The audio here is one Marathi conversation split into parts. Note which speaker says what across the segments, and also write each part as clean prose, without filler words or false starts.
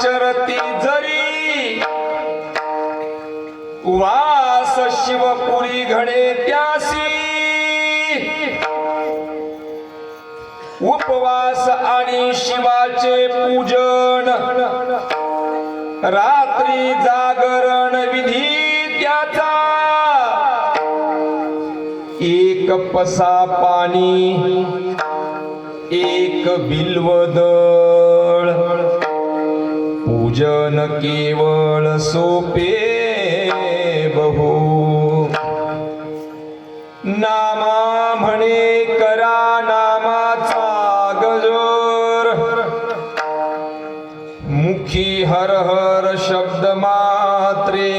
Speaker 1: आचरती जरी वास शिवपुरी घडे त्यासी उपवास आणि शिवाचे पूजन रात्री जागरण विधी त्याचा एक पसा पाणी एक बिल्वदळ पूजन केवळ सोपे बहु नामा म्हणे करा नामाचा गजर मुखी हर हर शब्द मात्रे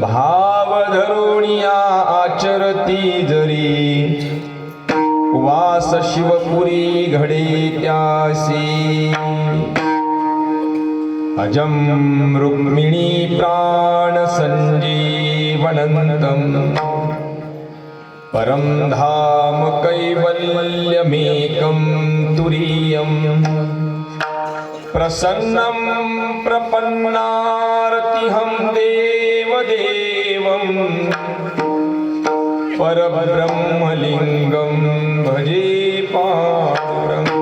Speaker 1: भाव धरुणिया आचरती जरी वास शिवपुरी घडे त्यासी अजं रुक्मिणी प्राण संजीवनंतम परम धाम कैवल्यमेकं तुरीयम् प्रसन्नं प्रपन्नार्तिहं देवदेवं परब्रह्मलिंगं भजे पांडुरंगं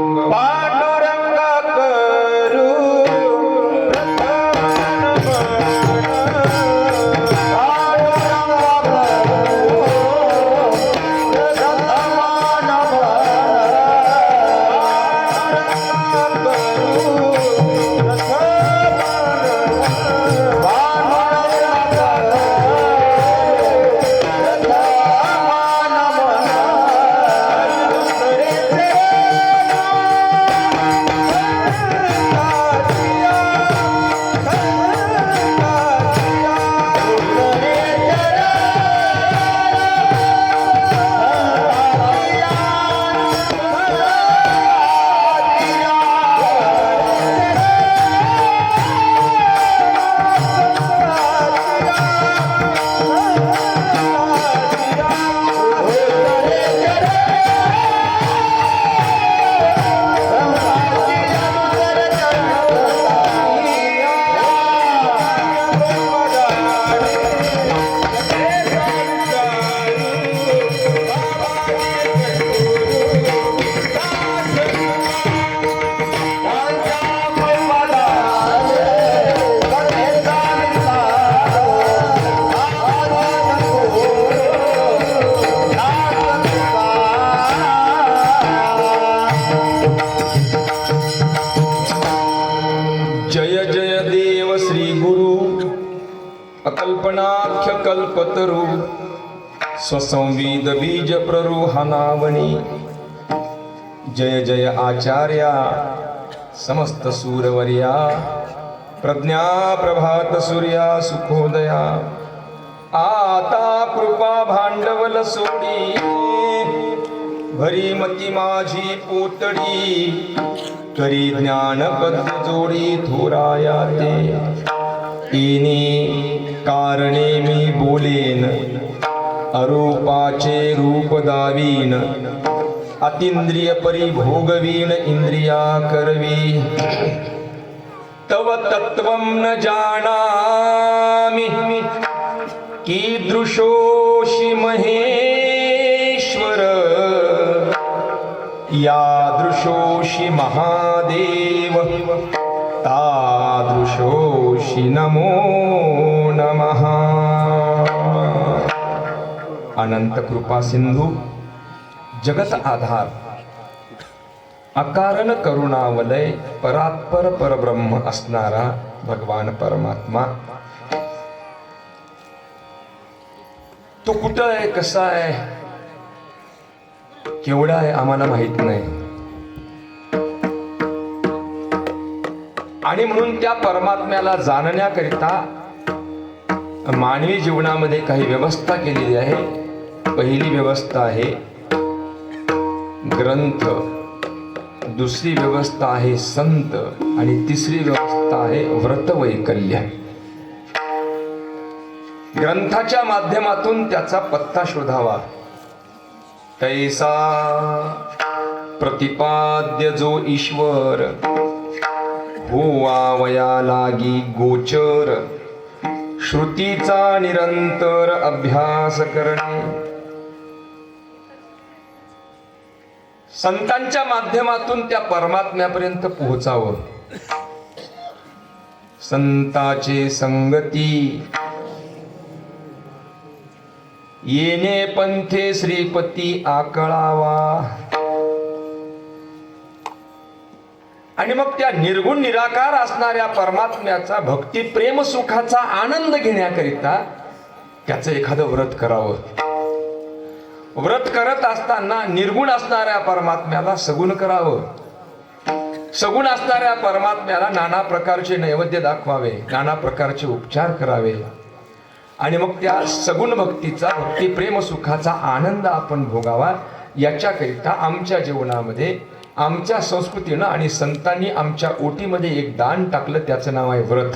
Speaker 1: अकल्पनाख्य कल्पतरु स्वसंविद बीज प्ररुहानावणी जय जय आचार्या समस्त सूरवर्या प्रज्ञा प्रभात सूर्या सुखोदया आता कृपा भांडवल सोडी भरी मती माझी पोतडी करी ज्ञान पद्य जोडी थोराया ते इनी कारणे मी बोलेन अरूपाचे रूप दावीन अतींद्रिय परिभोगवीन इंद्रिया करवी तव तत्वं न जानामि कीदृशोषि महेश्वर यादृशोषि महादेव तादृशोषि नमो नमः। अनंत कृपा सिंधू जगत आधार अकारण करुणावलय परात्पर परब्रह्म असणारा भगवान परमात्मा तो कुठं आहे, कसा आहे, केवढा आहे आम्हाला माहित नाही. आणि म्हणून त्या परमात्म्याला जाणण्याकरिता मानवी जीवनामध्ये काही व्यवस्था केलेली आहे. पहिली व्यवस्था आहे ग्रंथ, दुसरी व्यवस्था आहे संत आणि तिसरी व्यवस्था आहे व्रत वैकल्य. ग्रंथाच्या माध्यमातून त्याचा पत्ता शोधावा. तैसा प्रतिपाद्य जो ईश्वर होवावया लागी गोचर श्रुतीचा निरंतर अभ्यास करणे. संतांच्या माध्यमातून त्या परमात्म्यापर्यंत पोहोचावं. संताचे संगती येणे पंथे श्रीपती आकळावा. आणि मग त्या निर्गुण निराकार असणाऱ्या परमात्म्याचा भक्ती प्रेम सुखाचा आनंद घेण्याकरिता त्याचं एखादं व्रत करावं. व्रत करत असताना निर्गुण असणाऱ्या परमात्म्याला सगुण करावं. सगुण असणाऱ्या परमात्म्याला नाना प्रकारचे नैवेद्य दाखवावे, नाना प्रकारचे उपचार करावे. आणि मग त्या सगुण भक्तीचा भक्ती प्रेम सुखाचा आनंद आपण भोगावा. याच्याकरिता आमच्या जीवनामध्ये आमच्या संस्कृतीनं आणि संतांनी आमच्या ओटीमध्ये एक दान टाकलं, त्याचं नाव आहे व्रत.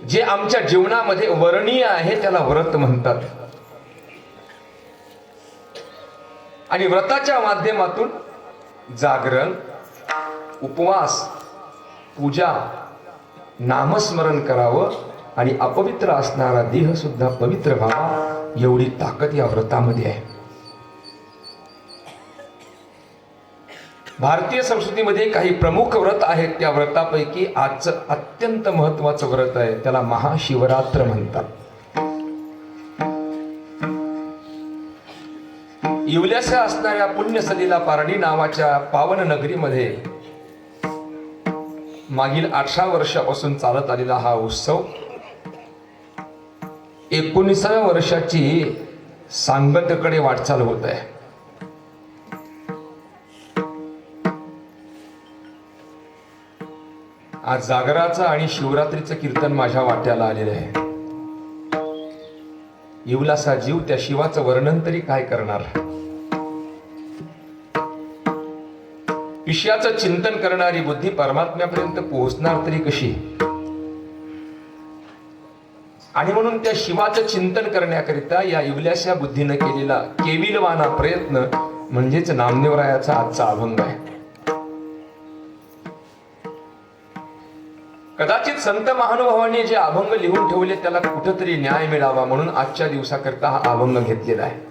Speaker 1: जे आमच्या जीवनामध्ये वर्णीय आहे त्याला व्रत म्हणतात. आणि व्रताच्या माध्यमातून जागरण, उपवास, पूजा, नामस्मरण करावं आणि अपवित्र असणारा देह सुद्धा पवित्र व्हावा. एवढी ताकद या व्रतामध्ये आहे. भारतीय संस्कृतीमध्ये काही प्रमुख व्रत आहेत. त्या व्रतापैकी आजचं अत्यंत महत्वाचं व्रत आहे, त्याला महाशिवरात्र म्हणतात. येवल्याच्या असणाऱ्या पुण्यसलीला पारडी नावाच्या पावन नगरीमध्ये मागील 18 वर्षापासून चालत आलेला हा उत्सव 19व्या वर्षाची सांगतेकडे वाटचाल होत आहे. आज जागराचं आणि शिवरात्रीचं कीर्तन माझ्या वाट्याला आलेलं आहे. येवलासा जीव त्या शिवाचं वर्णन तरी काय करणार. विषयाचं चिंतन करणारी बुद्धी परमात्म्यापर्यंत पोहोचणार तरी कशी. आणि म्हणून त्या शिवाचं चिंतन करण्याकरिता या येवल्याशा बुद्धीनं केलेला केविलवाना प्रयत्न म्हणजेच नामदेवरायाचा आजचा अभंग आहे. कदाचित संत महानुभावांनी जे अभंग लिहून ठेवले त्याला कुठंतरी न्याय मिळावा म्हणून आजच्या दिवसाकरता हा अभंग घेतलेला आहे.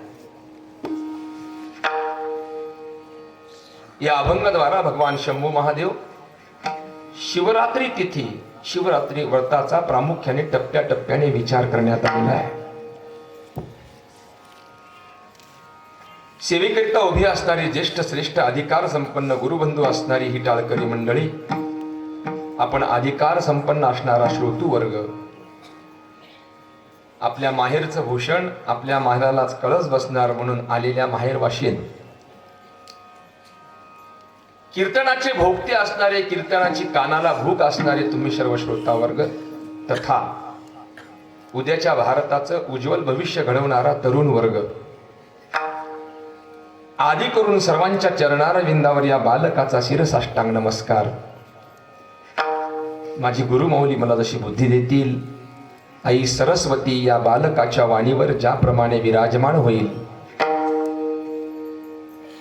Speaker 1: या अभंगाद्वारा भगवान शंभू महादेव शिवरात्री तिथी, शिवरात्री व्रताचा प्रामुख्याने टप्प्याटप्प्याने विचार करण्यात आलेला आहे. सेवेकरिता उभी असणारी ज्येष्ठ श्रेष्ठ अधिकार संपन्न गुरुबंधू असणारी ही टाळकरी मंडळी, आपण अधिकार संपन्न असणारा श्रोतू वर्ग, आपल्या माहेरचं भूषण आपल्या माहेरालाच कळस बसणार म्हणून आलेल्या माहेरवाशीन, कीर्तनाचे भोगते असणारे, कीर्तनाची कानाला भूक असणारे तुम्ही सर्व श्रोता वर्ग, तथा उद्याच्या भारताचं उज्ज्वल भविष्य घडवणारा तरुण वर्ग, आदी करून सर्वांच्या चरणारविंदावर या बालकाचा शिरसाष्टांग नमस्कार. माझी गुरुमाऊली मला जशी बुद्धी देतील, आई सरस्वती या बालकाच्या वाणीवर ज्याप्रमाणे विराजमान होईल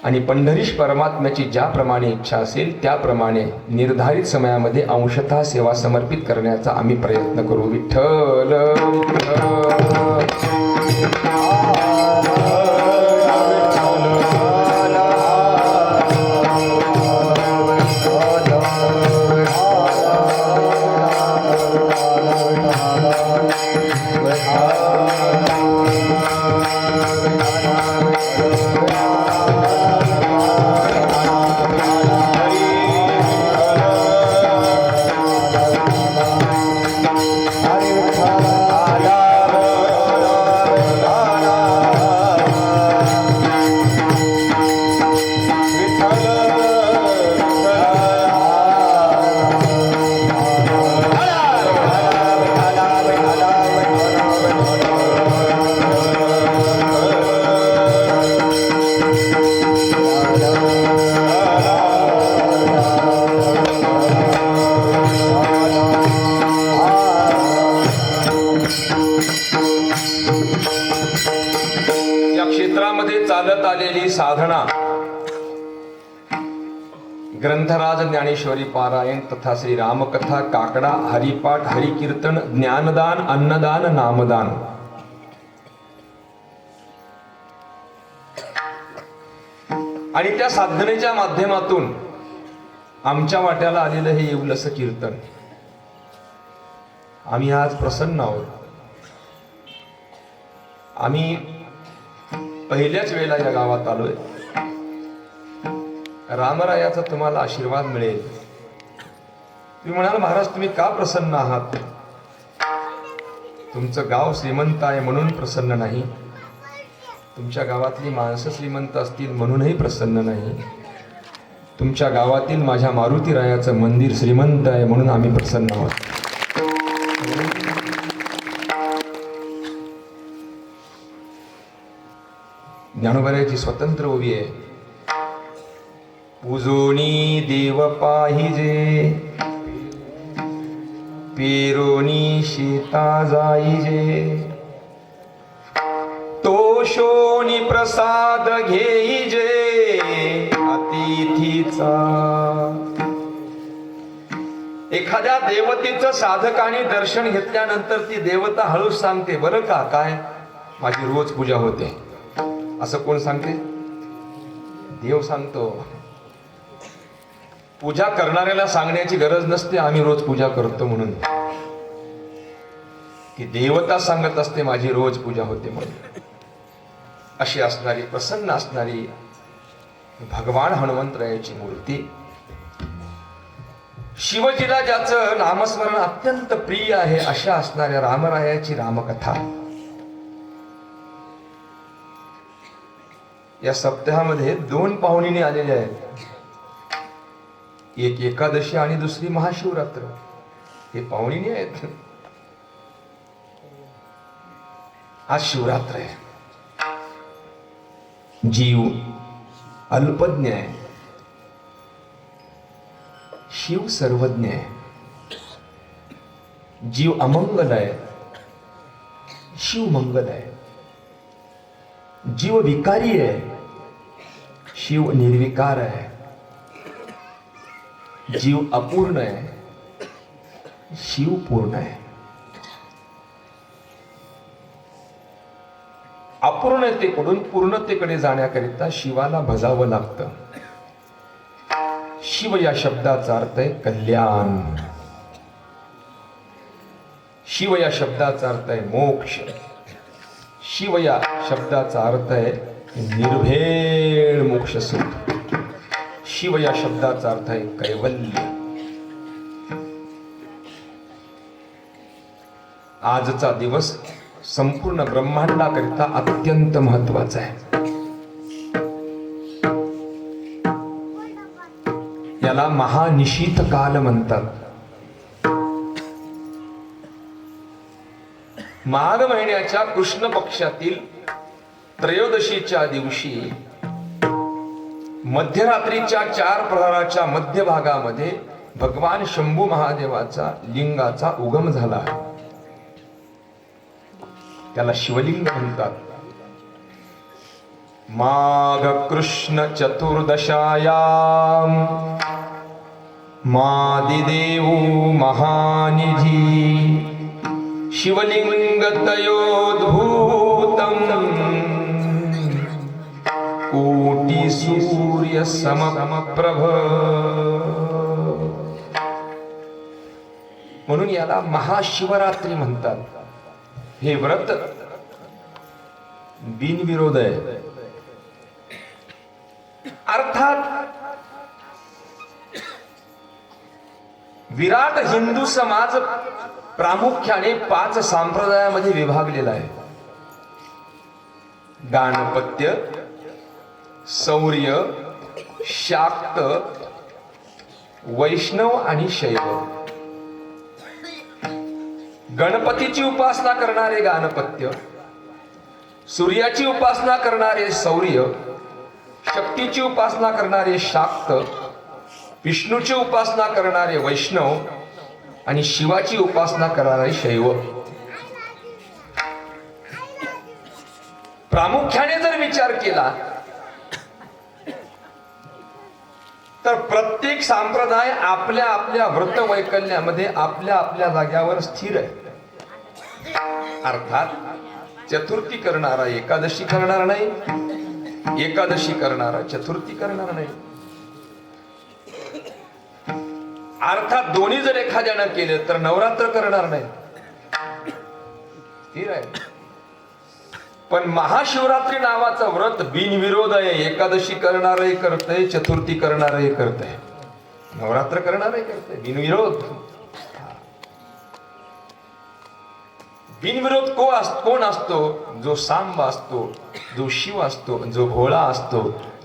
Speaker 1: आणि पंढरीश परमात्म्याची ज्याप्रमाणे इच्छा असेल त्याप्रमाणे निर्धारित समयामध्ये अंशतः सेवा समर्पित करण्याचा आम्ही प्रयत्न करू. विठ्ठल
Speaker 2: Hare
Speaker 1: ज्ञानेश्वरी पारायण तथा श्री रामकथा, काकडा, हरिपाठ, हरिकीर्तन, ज्ञानदान, अन्नदान, नामदान. आणि त्या साधनेच्या माध्यमातून आमच्या वाट्याला आलेलं हे येवलंसं कीर्तन. आम्ही आज प्रसन्न आहोत. आम्ही पहिल्याच वेळेला या गावात आलोय. रामरायाचा तुम्हाला आशीर्वाद मिळेल. तुम्ही म्हणाल महाराज तुम्ही का प्रसन्न आहात? तुमचं गाव श्रीमंत आहे म्हणून प्रसन्न नाही, तुमच्या गावातली माणसं श्रीमंत असतील म्हणूनही प्रसन्न नाही, तुमच्या गावातील माझ्या मारुती रायाचं मंदिर श्रीमंत आहे म्हणून आम्ही प्रसन्न आहोत. ज्ञानोबाची स्वतंत्र ओवी आहे. पूजोनी देव पाहिजे, पेरोनी शेता जाईजे, तोषोनी प्रसाद घेईजे अतिथीचा. एखाद्या देवतेचं साधकाने दर्शन घेतल्यानंतर ती देवता हळूच सांगते, बरं का काय माझी रोज पूजा होते. असं कोण सांगते? देव सांगतो. पूजा करणाऱ्याला सांगण्याची गरज नसते आम्ही रोज पूजा करतो म्हणून. ती देवता सांगत असते माझी रोज पूजा होते म्हणून. अशी असणारी प्रसन्न असणारी भगवान हनुमंतरायाची मूर्ती. शिवजीला ज्याचं नामस्मरण अत्यंत प्रिय आहे अशा असणाऱ्या रामरायाची रामकथा. या सप्ताहामध्ये 2 पाहुणीने आलेले आहेत. एक एकादशी आणि दुसरी महाशिवरात्र. हे पाहुणीने आहेत. आज शिवरात्र आहे. जीव अल्पज्ञ आहे, शिव सर्वज्ञ आहे. जीव अमंगल आहे, शिव मंगल आहे. जीव विकारी आहे, शिव निर्विकार आहे. जीव अपूर्ण आहे, शिव पूर्ण आहे. अपूर्णतेकडून पूर्णतेकडे जाण्याकरिता शिवाला भजावं लागतं. शिव या शब्दाचा अर्थ आहे कल्याण. शिव या शब्दाचा अर्थ आहे मोक्ष. शिव या शब्दाचा अर्थ आहे निर्भेळ मोक्ष सुख. शिव या शब्दाचा अर्थ आहे कैवल्य. आजचा दिवस संपूर्ण ब्रह्मांडाकरिता अत्यंत महत्वाचा आहे. याला महानिशीथ काल म्हणतात. माघ महिन्याच्या कृष्ण पक्षातील त्रयोदशीच्या दिवशी मध्यरात्रीच्या 4 प्रहराच्या मध्यभागामध्ये भगवान शंभू महादेवाचा लिंगाचा उगम झाला. त्याला शिवलिंग म्हणतात. माघ कृष्ण चतुर्दशायाम मादिदेव महानिधी शिवलिंग तयोद्भूतम कोटि सूर्य समप्रभ. म्हणून याला महाशिवरात्री म्हणतात. हे व्रत बिनविरोध आहे. अर्थात विराट हिंदू समाज प्रामुख्याने 5 संप्रदायामध्ये विभागलेला आहे. गाणपत्य, सौर्य, शाक्त, वैष्णव आणि शैव. गणपतीची उपासना करणारे गाणपत्य, सूर्याची उपासना करणारे सौर्य, शक्तीची उपासना करणारे शाक्त, विष्णूची उपासना करणारे वैष्णव आणि शिवाची उपासना करणारे शैव. प्रामुख्याने जर विचार केला तर प्रत्येक संप्रदाय आपल्या आपल्या व्रत वैकल्यामध्ये आपल्या आपल्या जाग्यावर स्थिर आहे. अर्थात चतुर्थी करणारा एकादशी करणार नाही, एकादशी करणारा चतुर्थी करणार नाही. अर्थात दोन्ही जर एखाद्यानं केले तर नवरात्र करणार नाही, स्थिर आहे. पण महाशिवरात्री नावाचं व्रत बिनविरोध आहे. एकादशी करणारही करतय, चतुर्थी करणारही करतय, नवरात्र करणारही करतय, बिनविरोध. बिनविरोध कोण असतो? जो सांब असतो, जो शिव असतो, जो भोळा असतो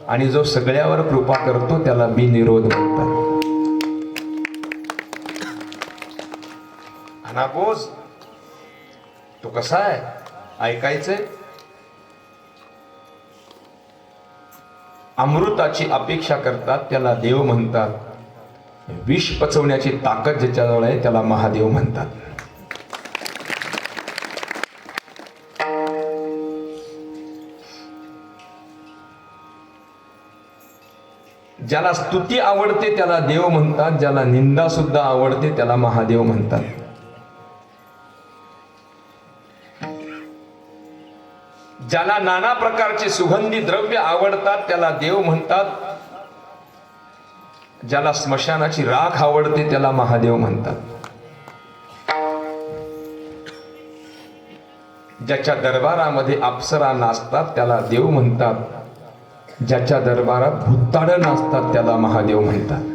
Speaker 1: आणि जो सगळ्यावर कृपा करतो त्याला बिनविरोध म्हणतात. अनापोज तो कसा आहे ऐकायचंय. अमृताची अपेक्षा करतात त्याला देव म्हणतात. विष पचवण्याची ताकद ज्याच्याजवळ आहे त्याला महादेव म्हणतात. ज्याला स्तुती आवडते त्याला देव म्हणतात, ज्याला निंदा सुद्धा आवडते त्याला महादेव म्हणतात. ज्याला नाना प्रकारचे सुगंधी द्रव्य आवडतात त्याला देव म्हणतात, ज्याला स्मशानाची राख आवडते त्याला महादेव म्हणतात. ज्याच्या दरबारामध्ये अप्सरा नाचतात त्याला देव म्हणतात, ज्याच्या दरबारात भुताडं नाचतात त्याला महादेव म्हणतात.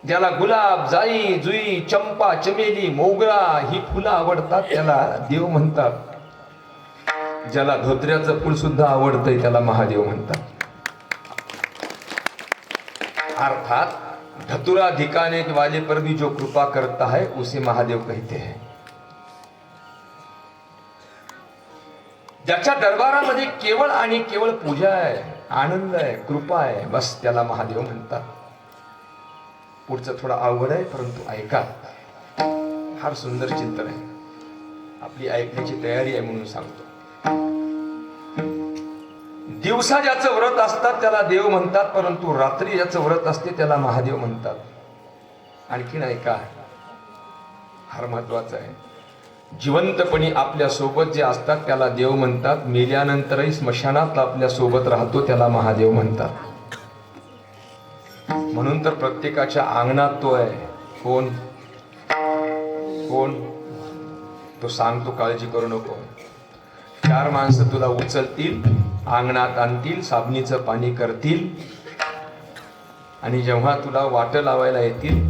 Speaker 1: ज्याला गुलाब, जाई, जुई, चंपा, चमेली, मोगरा ही फुलं आवडतात त्याला देव म्हणतात. ज्याला धोत्र्याचं फूल सुद्धा आवडतंय त्याला महादेव म्हणतात. अर्थात धतुरा धिकाने वाले पर भी जो कृपा करता है उसे महादेव कहते हैं. ज्याच्या दरबारामध्ये केवळ आणि केवळ पूजा आहे, आनंद आहे, कृपा आहे, बस त्याला महादेव म्हणतात. पुढचं थोडं अवघड आहे परंतु ऐका, फार सुंदर चिंतन आहे. आपली ऐकण्याची तयारी आहे म्हणून सांगतो. दिवसा ज्याचं व्रत असतात त्याला देव म्हणतात, परंतु रात्री ज्याचं व्रत असते त्याला महादेव म्हणतात. आणखीन ऐका, फार महत्वाचं आहे. जिवंतपणी आपल्या सोबत जे असतात त्याला देव म्हणतात, मेल्यानंतरही स्मशानात आपल्या सोबत राहतो त्याला महादेव म्हणतात. म्हणून तर प्रत्येकाच्या अंगणात तो आहे. कोण कोण तो सांगतो, काळजी करू नको. 4 माणसं तुला उचलतील, अंगणात आणतील, साबणीचं पाणी करतील आणि जेव्हा तुला वाट लावायला येतील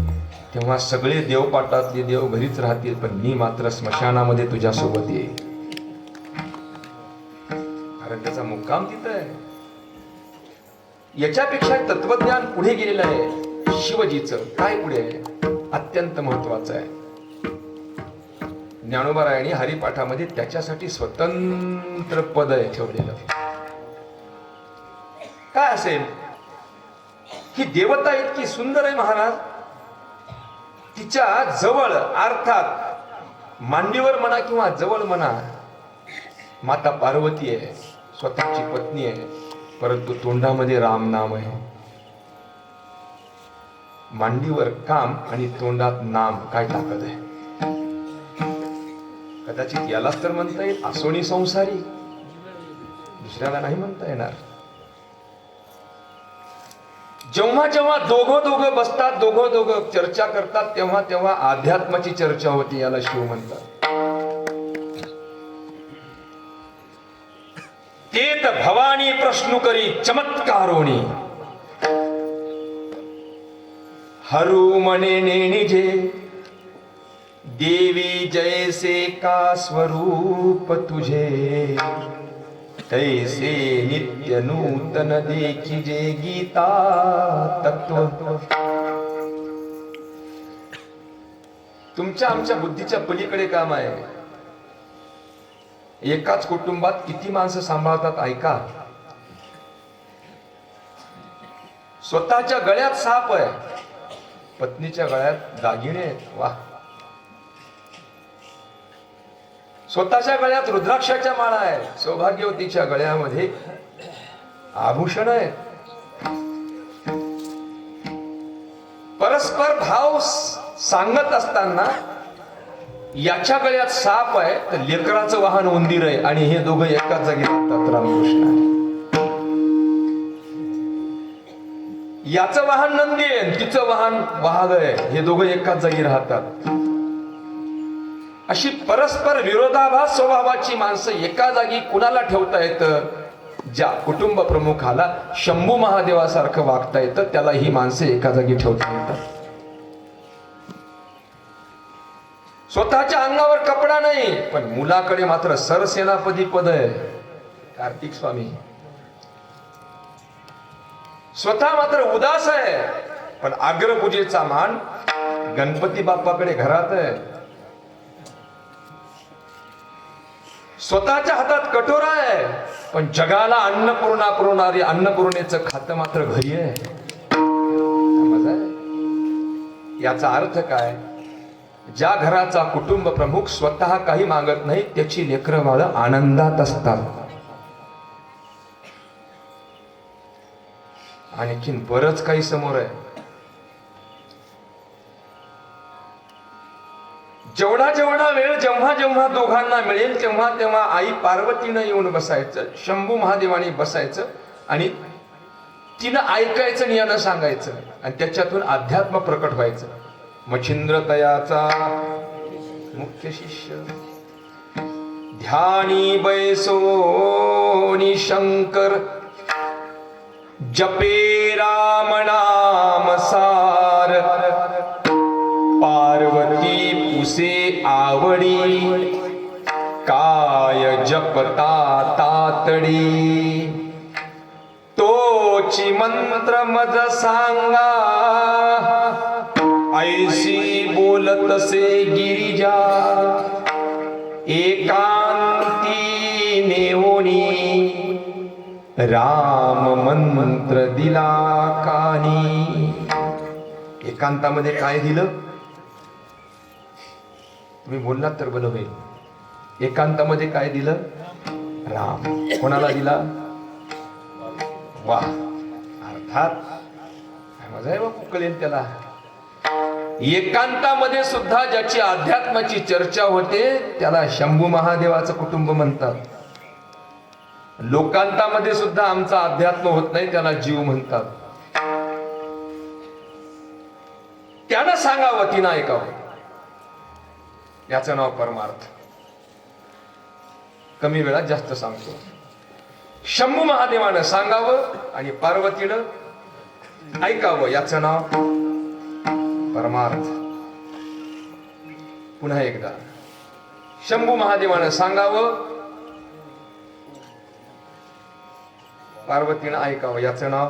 Speaker 1: तेव्हा सगळे देवपाटातले देव घरीच राहतील, पण मी मात्र स्मशानामध्ये तुझ्या सोबत येईल. कारण त्याचा मुक्काम तिथं आहे. याच्यापेक्षा तत्वज्ञान पुढे गेलेलं आहे. शिवजीचं काय पुढे आहे, अत्यंत महत्वाचं आहे. ज्ञानोबारायांनी हरिपाठामध्ये त्याच्यासाठी स्वतंत्र पद आहे ठेवलेलं. काय असेल, ही देवता इतकी सुंदर आहे महाराज, तिच्या जवळ अर्थात मांडीवर म्हणा किंवा जवळ म्हणा माता पार्वती आहे, स्वतःची पत्नी आहे, परंतु तोंडामध्ये राम नाम आहे. मांडीवर काम आणि तोंडात नाम, काय ताकद आहे. कदाचित यालाच तर म्हणता येईल असोनी संसारी, दुसऱ्याला नाही म्हणता येणार. जेव्हा जेव्हा दोघं बसतात, दोघं चर्चा करतात, तेव्हा तेव्हा अध्यात्माची चर्चा होती, याला शिव म्हणतात. तेत भवानी प्रश्न करी चमत्कारोनी, हरू म्हणे नेणिजे देवी जैसे का स्वरूप तुझे, तैसे नित्य नूतन देखिजे गीता तत्व. तुमच्या आमच्या बुद्धीच्या पलीकडे काम आहे. एकाच कुटुंबात किती माणसं सांभाळतात ऐका. स्वतःच्या गळ्यात साप आहे, पत्नीच्या गळ्यात दागिने आहेत, वा. स्वतःच्या गळ्यात रुद्राक्षाच्या माळा आहे, सौभाग्यवतीच्या गळ्यामध्ये आभूषण आहे. परस्पर भाव सांगत असताना याच्या गळ्यात साप आहे तर लेकराचं वाहन उंदीर आहे आणि हे दोघं एकाच जागी राहतात. रामकृष्ण याचं वाहन नंदी आहे तिचं वाहन वाघ आहे, हे दोघं एकाच जागी राहतात. अशी परस्पर विरोधाभास स्वभावाची माणसं एका जागी कुणाला ठेवता येतं? ज्या कुटुंब प्रमुखाला शंभू महादेवासारखं वागता येतं त्याला ही माणसं एका जागी ठेवता येतात. स्वतःच्या अंगावर कपडा नाही पण मुलाकडे मात्र सरसेनापदी पद आहे. कार्तिक स्वामी स्वतः मात्र उदास आहे पण अग्रपूजेचा मान गणपती बाप्पाकडे घरात आहे. स्वतःच्या हातात कटोरा आहे पण जगाला अन्नपूर्णा पुरवणारी अन्नपूर्णेचं खातं मात्र घरी आहे. याचा अर्थ काय? ज्या घराचा कुटुंब प्रमुख स्वतः काही मागत नाही त्याची लेकरं बाळ आनंदात असतात. आणखीन बरंच काही समोर आहे. जेवढा वेळ जेव्हा जेव्हा दोघांना मिळेल तेव्हा तेव्हा आई पार्वतीनं येऊन बसायचं, शंभू महादेवाने बसायचं आणि तिनं ऐकायचं आणि यानं सांगायचं आणि त्याच्यातून अध्यात्म प्रकट व्हायचं. मच्छिंद्र तयाचा मुख्य शिष्य ध्यानी बैसोनी शंकर जपे राम नाम सार पार्वती पुसे आवडी काय जपता तातडी तोची मंत्र मज सांगा ऐसी बोलतसे गिरिजा एकांती नेवोनी राम मंत्र दिला कानी. एकांतामध्ये काय दिलं? तुम्ही बोललात तर बरं होईल. एकांतामध्ये काय दिलं? राम. कोणाला दिला? वाह, अर्थात काय मजा आहे बाबा, कळेल त्याला. एकांतामध्ये सुद्धा ज्याची अध्यात्माची चर्चा होते त्याला शंभू महादेवाचं कुटुंब म्हणतात. लोकांतामध्ये सुद्धा आमचा अध्यात्म होत नाही त्याला जीव म्हणतात. त्यानं सांगावं तिनं ऐकावं, याचं नाव परमार्थ. कमी वेळात जास्त सांगतो. शंभू महादेवानं सांगावं आणि पार्वतीनं ऐकावं, याचं नाव परमार्थ. पुन्हा एकदा शंभू महादेवानं सांगावं, पार्वतीनं ऐकावं, याचं नाव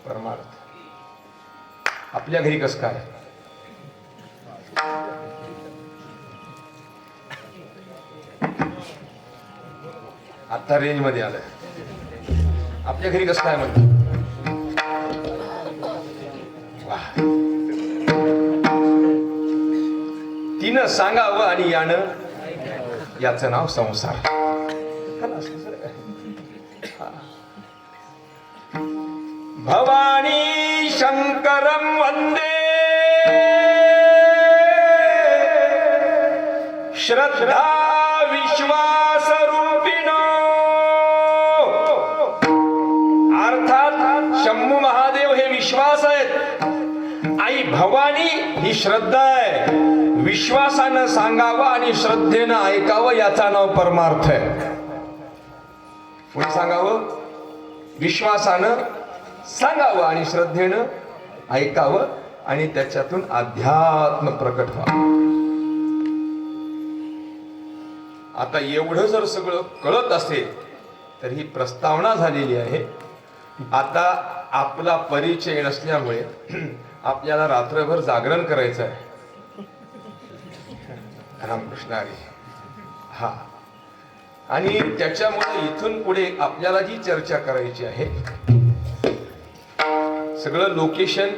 Speaker 1: परमार्थ. आपल्या घरी कसं काय? आता रेंज मध्ये आलंय. आपल्या घरी कसं काय म्हणतात? तिनं सांगावं आणि यानं, याचं नाव संसार. भवानी शंकरम वंदे श्रद्धा विश्वास रूपिणो. अर्थात शंभू महादेव हे विश्वास आहेत, आई भवानी ही श्रद्धा आहे. विश्वासानं सांगावं आणि श्रद्धेनं ऐकावं, याचा नाव परमार्थ आहे. पुढे सांगावं, विश्वासानं सांगावं आणि श्रद्धेनं ऐकावं आणि त्याच्यातून अध्यात्म प्रकट व्हावं. आता एवढं जर सगळं कळत असेल तर ही प्रस्तावना झालेली आहे. आता आपला परिचय नसल्यामुळे आपल्याला रात्रभर जागरण करायचं आहे. रामकृष्ण हरी. हा, आणि त्याच्यामुळे इथून पुढे आपल्याला जी चर्चा करायची आहे सगळं लोकेशन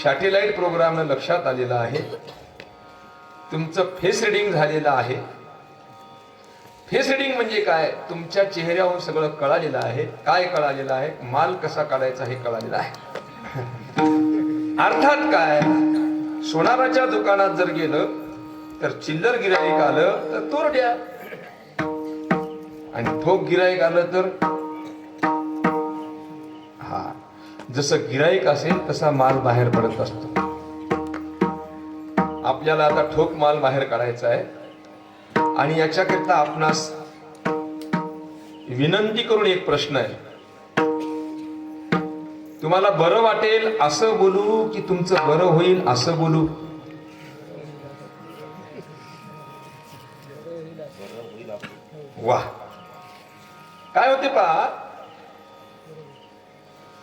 Speaker 1: सॅटेलाइट प्रोग्रामनं लक्षात आलेलं आहे. तुमचं फेस रिडिंग झालेलं आहे. फेस रिडिंग म्हणजे काय? तुमच्या चेहऱ्यावर सगळं कळालेलं आहे. काय कळालेलं आहे? माल कसा काढायचा हे कळालेलं आहे. अर्थात काय, सोनाराच्या दुकानात जर गेलं तर चिल्लर गिराईक आलं तर तोरड्या, आणि ठोक गिराईक आलं तर हा, जसं गिराईक असेल तसा माल बाहेर पडत असतो. आपल्याला आता ठोक माल बाहेर काढायचा आहे, आणि याच्याकरिता आपणास विनंती करून एक प्रश्न आहे. तुम्हाला बरं वाटेल असं बोलू की तुमचं बरं होईल असं बोलू? वा, काय होते पहा,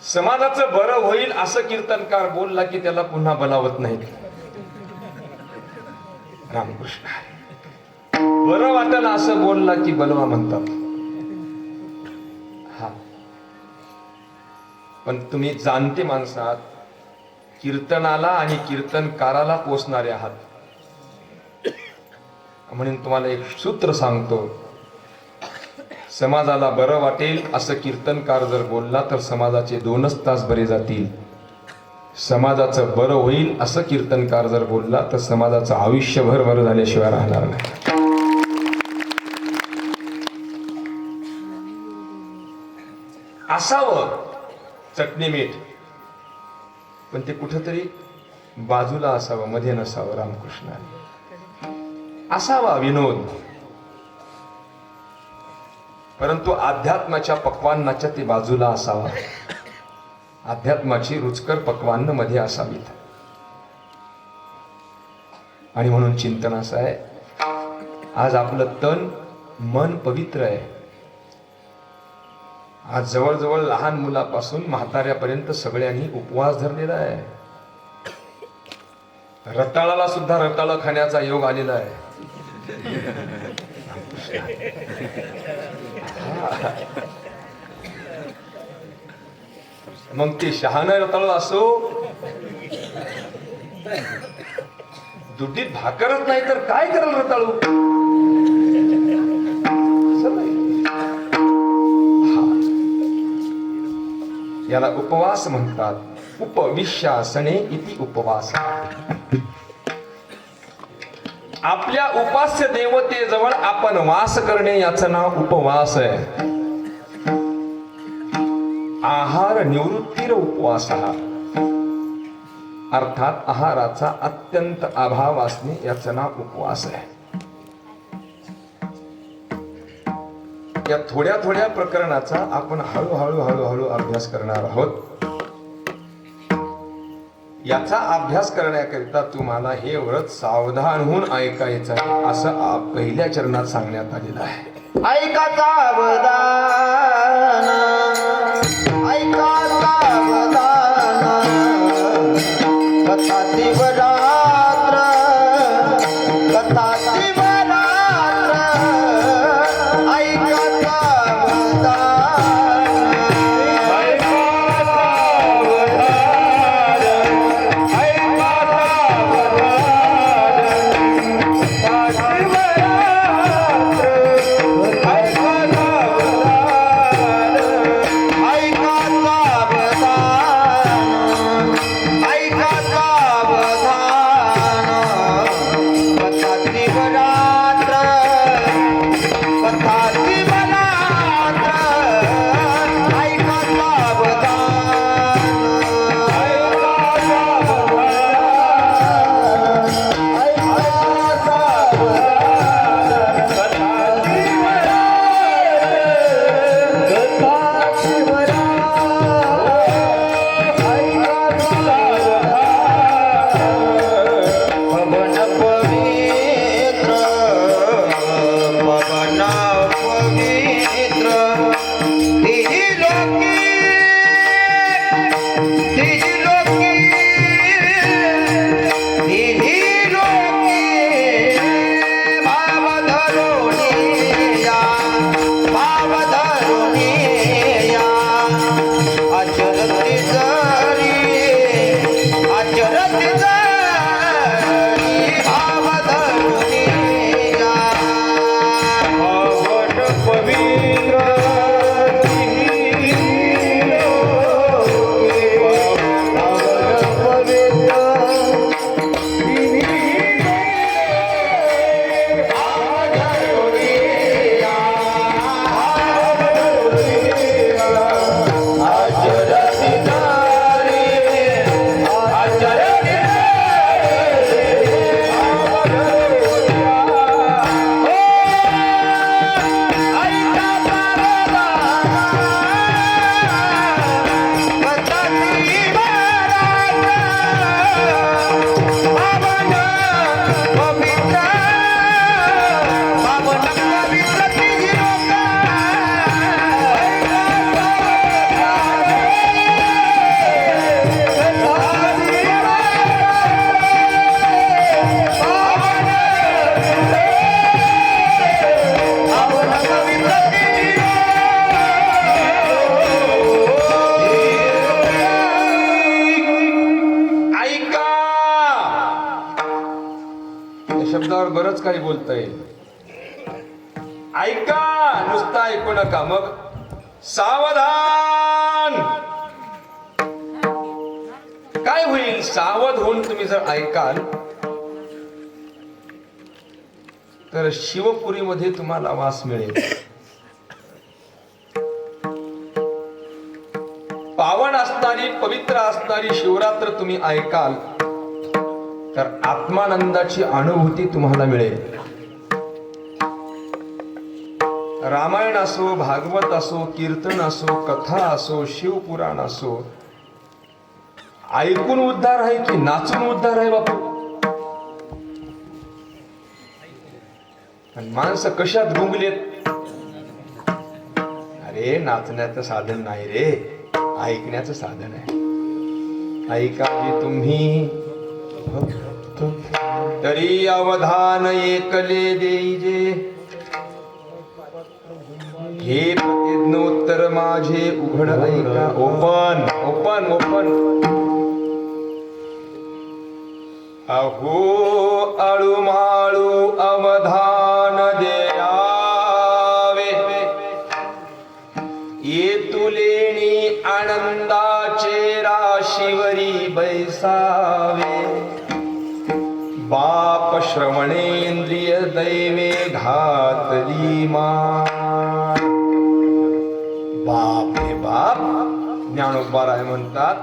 Speaker 1: समाजाचं बरं होईल असं कीर्तनकार बोलला की त्याला पुन्हा बनावत नाही. रामकृष्ण. बरं वाटेल असं बोलला की बलवा म्हणतात. हा, पण तुम्ही जाणते माणसात कीर्तनाला आणि कीर्तनकाराला पोचणारे आहात, म्हणून तुम्हाला एक सूत्र सांगतो. समाजाला बरं वाटेल असं कीर्तनकार जर बोलला तर समाजाचे 2च तास बरे जातील. समाजाचं बरं होईल असं कीर्तनकार जर बोलला तर समाजाचं आयुष्यभर बरं झाल्याशिवाय राहणार नाही. असावं चटणी मीठ, पण ते कुठंतरी बाजूला असावं, मध्ये नसावं. रामकृष्ण. असावा विनोद, परंतु अध्यात्माच्या पक्वान्नाच्या ते बाजूला असावा. अध्यात्माची रुचकर पक्वान्न मध्ये असावीत. आणि म्हणून चिंतन असं आहे, आज आपलं तन मन पवित्र आहे. आज जवळजवळ लहान मुलापासून म्हाताऱ्यापर्यंत सगळ्यांनी उपवास धरलेला आहे. रताळाला सुद्धा रताळ खाण्याचा योग आलेला आहे. मग ते शहाणा रताळ असो, दुधीत भाकरच नाही तर काय करेल रताळू? याला उपवास म्हणतात. उपविश्यासने इति उपवास. आपल्या उपास्य देवतेजवळ आपण वास करणे याचं नाव उपवास आहे. आहार निवृत्तीर उपवास, अर्थात आहाराचा अत्यंत अभाव असणे याचं नाव उपवास आहे. या थोड्या थोड्या प्रकरणाचा आपण हळूहळू अभ्यास करणार आहोत. याचा अभ्यास करण्याकरिता तुम्हाला हे व्रत सावधान होऊन ऐकायचं आहे, असं पहिल्या चरणात सांगण्यात आलेलं आहे.
Speaker 2: ऐका सावधान, ऐका सावधान, कथा शिवरात्र, कथा शिवरात्र, ऐका सावधान.
Speaker 1: या शब्दावर बरंच काही बोलता येईल. ऐका, नुसतं ऐकू नका. मग सावधान. काय होईल सावध होऊन तुम्ही जर ऐकाल तर शिवपुरीमध्ये तुम्हाला वास मिळेल. पावन असणारी पवित्र असणारी शिवरात्र तुम्ही ऐकाल तर आत्मानंदाची अनुभूती तुम्हाला मिळेल. रामायण असो, भागवत असो, कीर्तन असो, कथा असो, शिवपुराण असो, ऐकून उद्धार आहे की नाचून उद्धार आहे बापू? आणि माणसं कशात गुंगलेत? अरे नाचण्याचं साधन नाही रे, ऐकण्याचं साधन आहे. ऐका जी तुम्ही तरी अवधान एकले देईजे, हे प्रतिज्ञोत्तर माझे उघड ऐका. Open open open. अहो अळुमाळू अवधान द्यावे, येतुलेणी आनंदाचे राशीवरी बैसावे. बाप श्रवणेंद्रिय दैवे घातली मान. बाप रे बाप. ज्ञानोबा म्हणतात,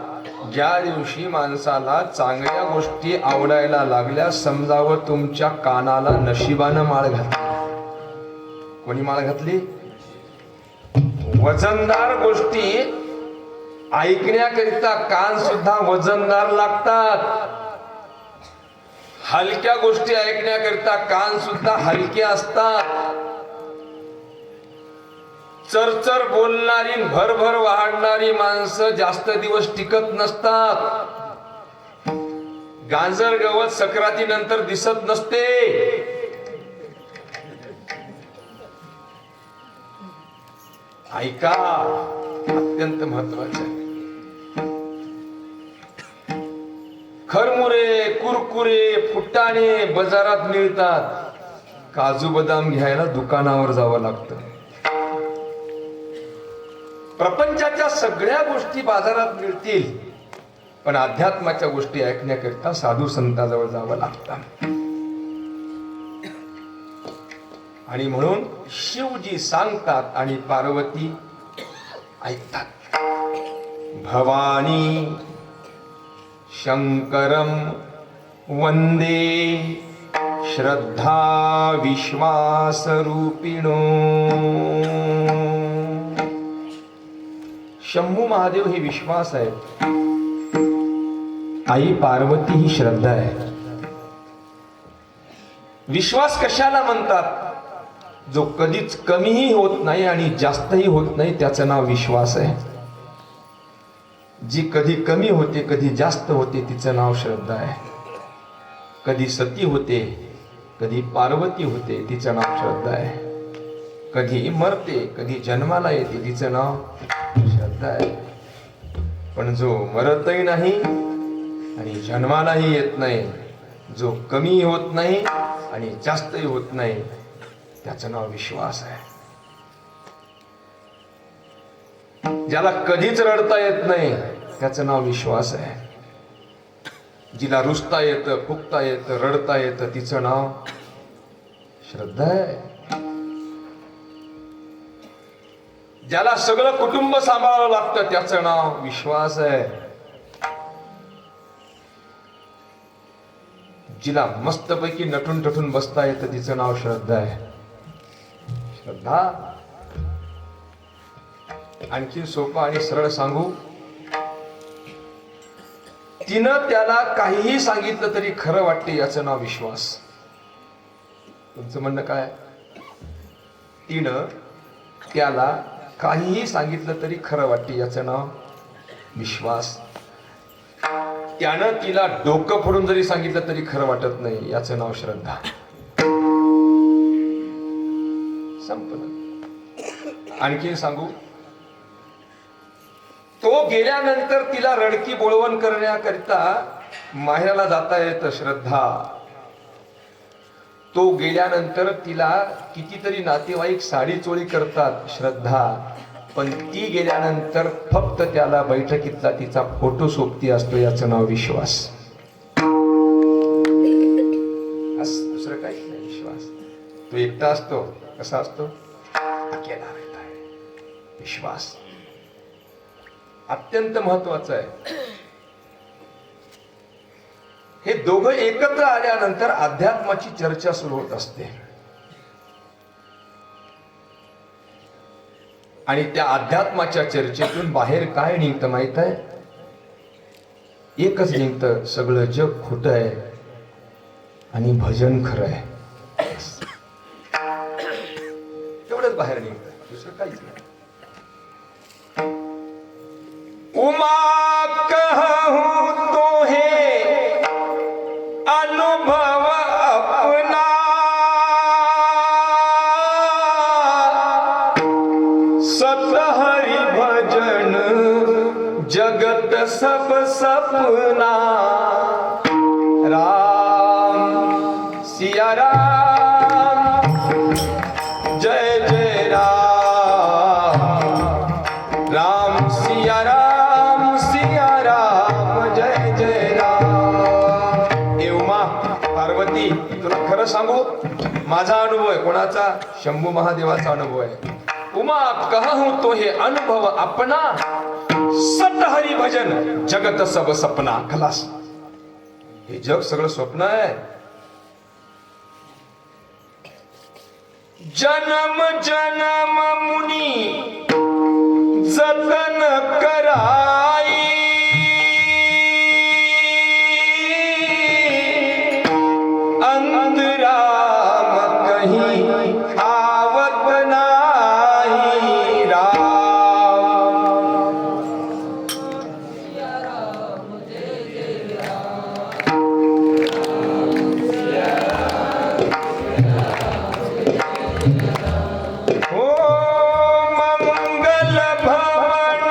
Speaker 1: ज्या दिवशी माणसाला चांगल्या गोष्टी आवडायला लागल्या समजावं तुमच्या कानाला नशिबानं माळ घातली. कोणी माळ घातली? वजनदार गोष्टी ऐकण्याकरिता कान सुद्धा वजनदार लागतात. हलक्या गोष्टी ऐकण्याकरिता कान सुद्धा हलके असतात. चरचर बोलणारी भरभर वाढणारी माणसं जास्त दिवस टिकत नसतात. गांजर गवत सक्रातीनंतर दिसत नसते. ऐका, अत्यंत महत्वाचं आहे. खरमुरे, कुरकुरे, फुटाणे बाजारात मिळतात. काजू बदाम घ्यायला दुकानावर जावं लागतं. प्रपंचाच्या सगळ्या गोष्टी बाजारात मिळतील, पण अध्यात्माच्या गोष्टी ऐकण्याकरिता साधू संतांजवळ जावं लागतं. आणि म्हणून शिवजी सांगतात आणि पार्वती ऐकतात. भवानी शंकरम वंदे श्रद्धा विश्वास रूपिणो. शंभू महादेव ही विश्वास आहे, आई पार्वती ही श्रद्धा आहे. विश्वास कशाला म्हणतात? जो कधीच कमीही होत नाही आणि जास्तही होत नाही त्याचं नाव विश्वास आहे. जी कधी कमी होते कधी जास्त होते तिचं नाव श्रद्धा आहे. कधी सती होते कधी पार्वती होते तिचं नाव श्रद्धा आहे. कधी मरते कधी जन्माला येते तिचं नाव श्रद्धा आहे. पण जो मरतही नाही आणि जन्मालाही येत नाही, जो कमी होत नाही आणि जास्तही होत नाही त्याचं नाव विश्वास आहे. ज्याला कधीच रडता येत नाही त्याचं नाव विश्वास आहे. जिला रुसता येतं, फुकता येतं, रडता येतं तिचं नाव श्रद्धा आहे. ज्याला सगळं कुटुंब सांभाळावं लागतं त्याचं नाव विश्वास आहे. जिला मस्तपैकी नटून टटून बसता येतं तिचं नाव श्रद्धा आहे. श्रद्धा आणखी सोपं आणि सरळ सांगू, तिनं त्याला काहीही सांगितलं तरी खरं वाटते याचं नाव विश्वास. तुमचं म्हणणं काय? तिनं त्याला काहीही सांगितलं तरी खरं वाटते याचं नाव विश्वास. त्यानं तिला डोकं फोडून जरी सांगितलं तरी खरं वाटत नाही याचं नाव श्रद्धा. संपलं. आणखीन सांगू, तो गेल्यानंतर तिला रडकी बोळवण करण्याकरिता माहेराला जाता येतं श्रद्धा. तो गेल्यानंतर तिला कितीतरी नातेवाईक साडी चोळी करतात श्रद्धा. पण ती गेल्यानंतर फक्त त्याला बैठकीतला तिचा फोटो सोबती असतो याचं नाव विश्वास. दुसरं काहीच नाही विश्वास. तो एकटा असतो. कसा असतो? अकेला रहता है. विश्वास अत्यंत महत्वाचं आहे. हे दोघं एकत्र आल्यानंतर अध्यात्माची चर्चा सुरू होत असते आणि त्या अध्यात्माच्या चर्चेतून बाहेर काय निघतं माहित आहे? एकच निघतं, सगळं जग खोटं आहे आणि भजन खरं आहे. तेवढंच बाहेर निघतं, दुसरं काहीच नाही. उमा कहूं तो है अनुभव अपना, सत हरि भजन जगत सब सपना. राम सिया राम जय जय राम. राम सिया राम जय जय राम. ए उमा पार्वती, तुला खरं सांगू, माझा अनुभव आहे. कोणाचा? शंभू महादेवाचा अनुभव आहे. उमा कहूं तो हे अनुभव अपना, सत हरि भजन जगत सब सपना. खलास. हे जग सगळं स्वप्न आहे. जन्म जन्म मुनी जतन कराई, अंतराम कहीं आवत नाही. राम ओ मंगल भवन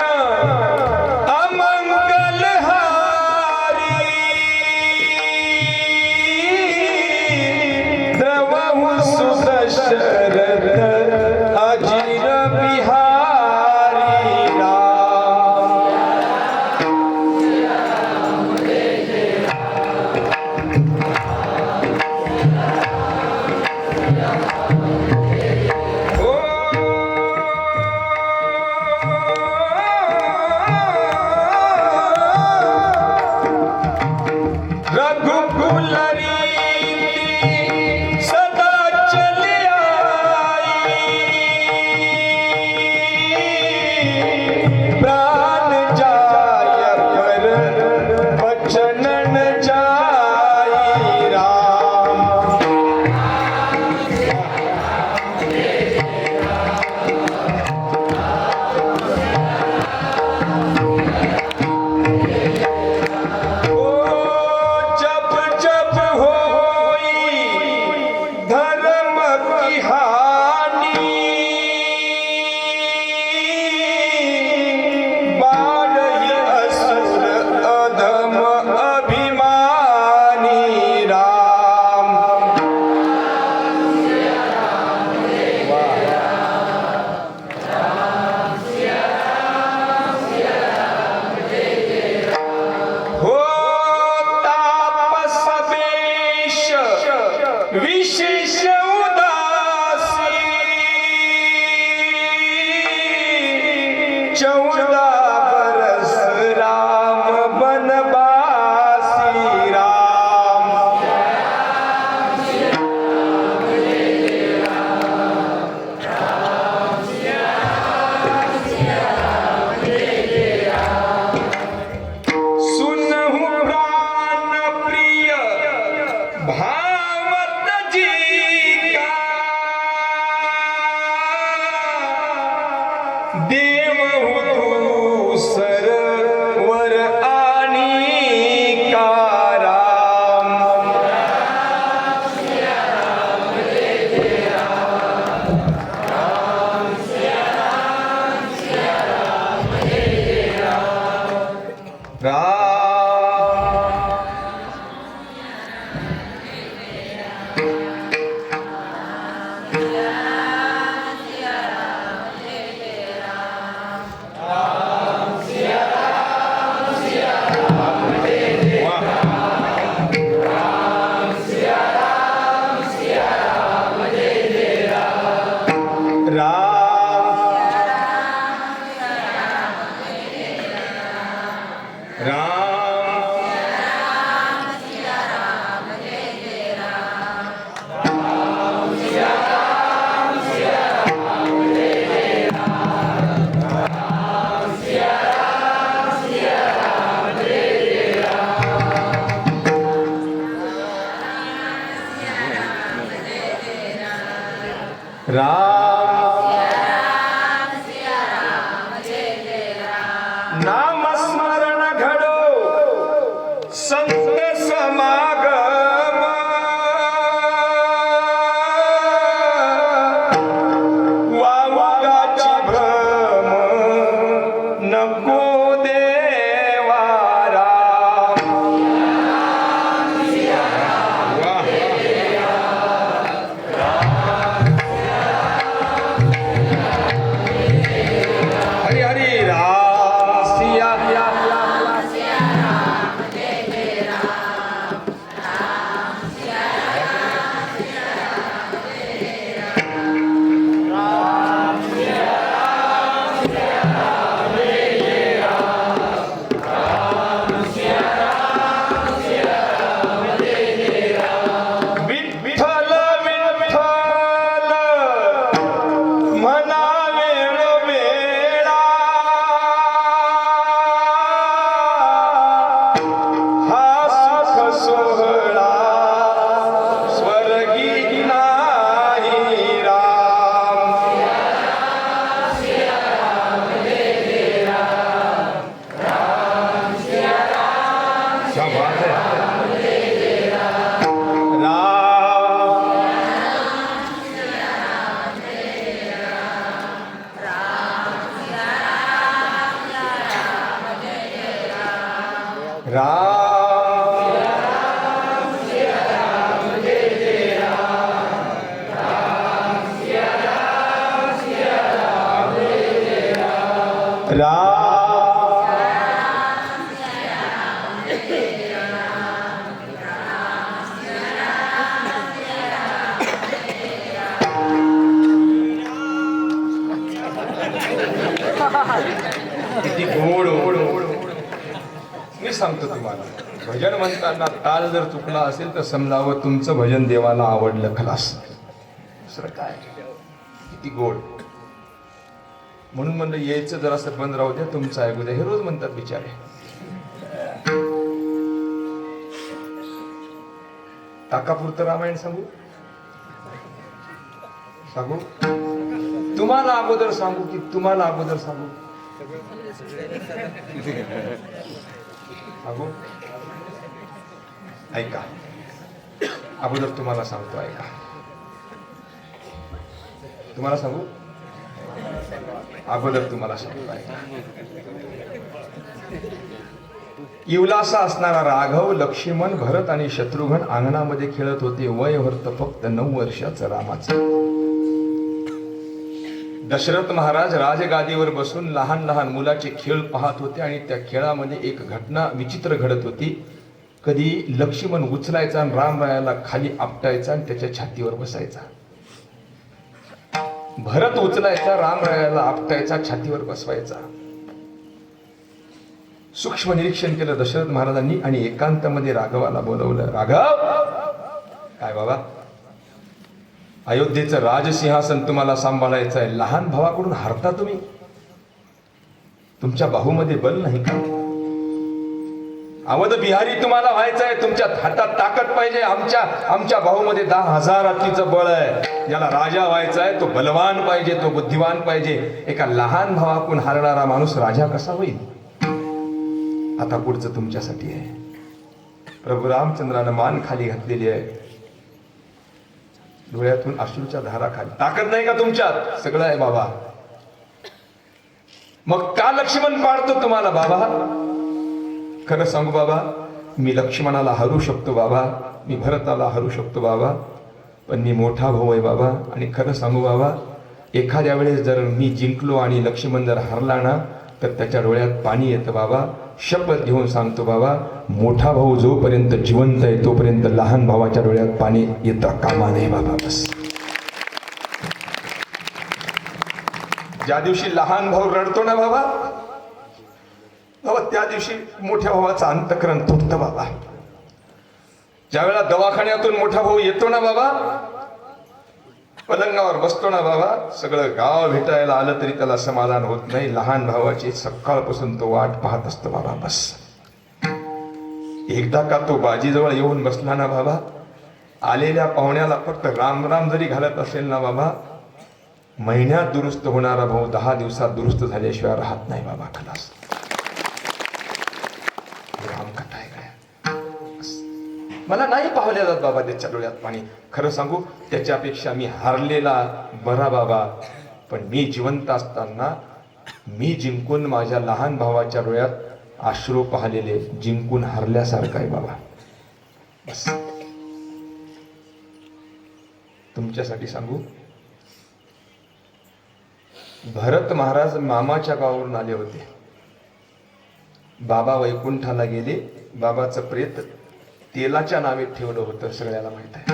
Speaker 1: राम नामस्मरण घडो संत समागम वावगाची भ्रम नको देवा राम. वाह. हरी हरी राम सिया विठ्ठल विठ्ठल म्हणा वेळ वेळा हा सुख सोहळा स्वर्गी नाही राम. क्या बात है. राम राम राम किती गोड मी सांगतो तुम्हाला, भजन म्हणताना ताल जर चुकला असेल तर समजावं तुमचं भजन देवाला आवडलं खलास. दुसरं काय, किती गोड. म्हणून म्हणलं यायचं जरासं बंद राहू द्या, तुमचं ऐकू द्या. हे रोज म्हणतात बिचारे. ताकापुरतं रामायण सांगू सांगू तुम्हाला अगोदर सांगू की तुम्हाला अगोदर सांगू सांगू. ऐका, अगोदर तुम्हाला सांगतो, ऐका. तुम्हाला सांगू अगोदर तुम्हाला सांगतो, ऐका. इवलासा असणारा राघव, लक्ष्मण, भरत आणि शत्रुघ्न अंगणामध्ये खेळत होते. वय होतं फक्त 9 वर्षाचं रामाचं. दशरथ महाराज राजगादीवर बसून लहान लहान मुलाचे खेळ पाहत होते आणि त्या खेळामध्ये एक घटना विचित्र घडत होती. कधी लक्ष्मण उचलायचा आणि रामरायाला खाली आपटायचा आणि त्याच्या छातीवर बसायचा. भरत उचलायचा, रामरायाला आपटायचा, छातीवर बसवायचा. सूक्ष्म निरीक्षण केलं दशरथ महाराजांनी आणि एकांतामध्ये राघवाला बोलवलं. राघव, काय बाबा, अयोध्येचं राजसिंहासन तुम्हाला सांभाळायचं आहे. लहान भावाकडून हारता तुम्ही? तुमच्या बाहूमध्ये बल नाही का? अवध बिहारी तुम्हाला व्हायचं आहे. तुमच्या हातात ताकद पाहिजे. आमच्या बाहूमध्ये 10,000 हत्तीचं बळ आहे. ज्याला राजा व्हायचा आहे तो बलवान पाहिजे, तो बुद्धिवान पाहिजे. एका लहान भावाकडून हारणारा माणूस राजा कसा होईल? आता पुढचं तुमच्यासाठी आहे. प्रभू रामचंद्रानं मान खाली घातलेली आहे. डोळ्यातून अश्रूच्या धारा खाली. ताकद नाही का तुमच्यात? सगळं आहे बाबा. मग का लक्ष्मण पाडतो तुम्हाला बाबा? खरं सांगू बाबा, मी लक्ष्मणाला हरू शकतो बाबा, मी भरताला हरू शकतो बाबा, पण मी मोठा भाऊ आहे बाबा. आणि खरं सांगू बाबा, एखाद्या वेळेस जर मी जिंकलो आणि लक्ष्मण जर हरला ना तर त्याच्या डोळ्यात पाणी येतं बाबा. शपथ घेऊन सांगतो बाबा, मोठा भाऊ जोपर्यंत जिवंत आहे तोपर्यंत लहान भावाच्या डोळ्यात पाणी येता कामा नये बाबा. बस ज्या दिवशी लहान भाऊ रडतो ना बाबा, बाबा त्या दिवशी मोठ्या भावाचं अंतकरण तुटतं बाबा. ज्यावेळेला दवाखान्यातून मोठा भाऊ येतो ना बाबा, पलंगावर बसतो ना बाबा, सगळं गाव भेटायला आलं तरी त्याला समाधान होत नाही. लहान भावाची सकाळपासून तो वाट पाहत असतो बाबा. बस एकदा का तो बाजीजवळ येऊन बसला ना बाबा, आलेल्या पाहुण्याला फक्त राम राम जरी घालत असेल ना बाबा, महिन्यात दुरुस्त होणारा भाऊ 10 दिवसात दुरुस्त झाल्याशिवाय राहत नाही बाबा. खलास रामकथा आहे काय. मला नाही पाहल्या जात बाबा त्याच्या डोळ्यात पाणी. खरं सांगू, त्याच्यापेक्षा मी हारलेला बरा बाबा. पण मी जिवंत असताना मी जिंकून माझ्या लहान भावाच्या डोळ्यात अश्रू पाहिलेले, जिंकून हारल्यासारखं आहे बाबा. बस तुमच्यासाठी सांगू, भरत महाराज मामाच्या गावावरून आले होते. बाबा वैकुंठाला गेले. बाबाचं प्रेत तेलाच्या नावे ठेवलं होतं, सगळ्याला माहित आहे.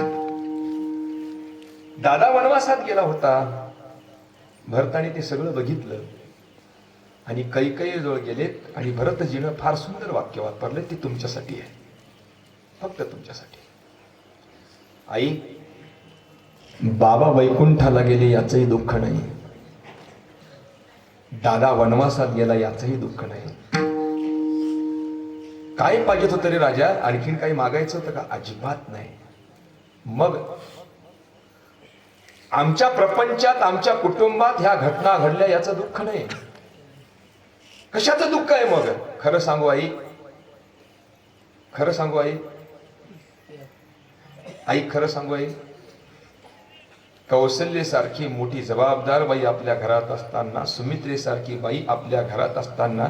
Speaker 1: दादा वनवासात गेला होता. भरताने ते सगळं बघितलं आणि कैकेयी जवळ गेलेत आणि भरतजीनं फार सुंदर वाक्य वापरले. ते तुमच्यासाठी आहे, फक्त तुमच्यासाठी. आई, बाबा वैकुंठाला गेले याचंही दुःख नाही, दादा वनवासात गेला याचंही दुःख नाही. काय पाहिजे होतं रे राजा? आणखीन काही मागायचं होतं का? अजिबात नाही. मग आमच्या प्रपंचात, आमच्या कुटुंबात ह्या घटना घडल्या याचं दुःख नाही. कशाचं दुःख आहे मग? खरं सांगू आई, खरं सांगू आई, आई खरं सांगू आई, कौशल्येसारखी मोठी जबाबदार बाई आपल्या घरात असताना, सुमित्रेसारखी बाई आपल्या घरात असताना,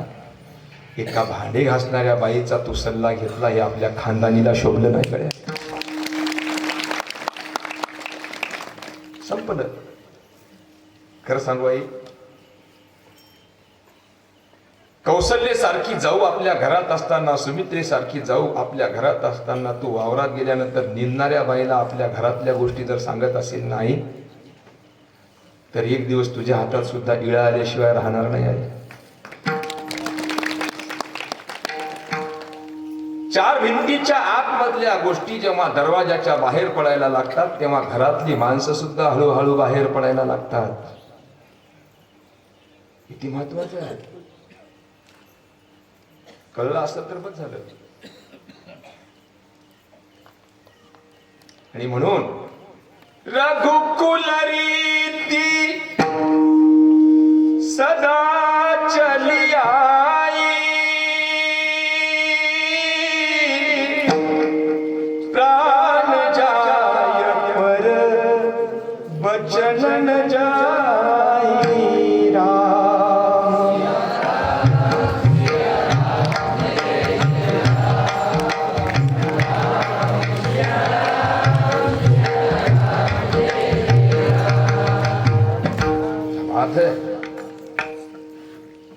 Speaker 1: एका भांडे घासणाऱ्या बाईचा तू सल्ला घेतला, हे आपल्या खानदानीला शोभलं नाही कडे. संपलं. खरं सांगू आई, कौशल्येसारखी जाऊ आपल्या घरात असताना, सुमित्रेसारखी जाऊ आपल्या घरात असताना, तू वावरात गेल्यानंतर निंदणाऱ्या बाईला आपल्या घरातल्या गोष्टी जर सांगत असेल नाही, तर एक दिवस तुझ्या हातात सुद्धा इळा आल्याशिवाय राहणार नाही आहे. 4 भिंतीच्या आतमधल्या गोष्टी जेव्हा दरवाजाच्या बाहेर पडायला लागतात, तेव्हा घरातली माणसं सुद्धा हळूहळू बाहेर पडायला लागतात. किती महत्वाचं आहे. कळलं असतं तर बस झालं. आणि म्हणून रघुकुल रीती सदा चली आई, प्राण जाय पर बचन न जाई राम.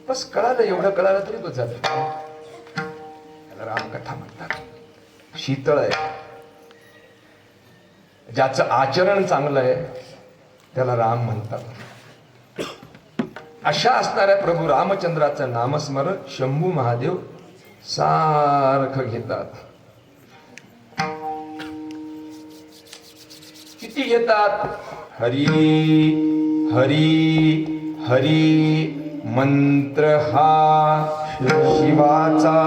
Speaker 1: बस कळालं, एवढं कळालं तरी बस झालं. त्याला रामकथा म्हणतात. शीतळ आहे. ज्याचं आचरण चांगलं आहे त्याला राम म्हणतात. अशा असणाऱ्या प्रभू रामचंद्राचं नामस्मरण शंभू महादेव सारखं घेतात. किती घेतात? हरी हरी हरी मंत्र हा शिवाचा,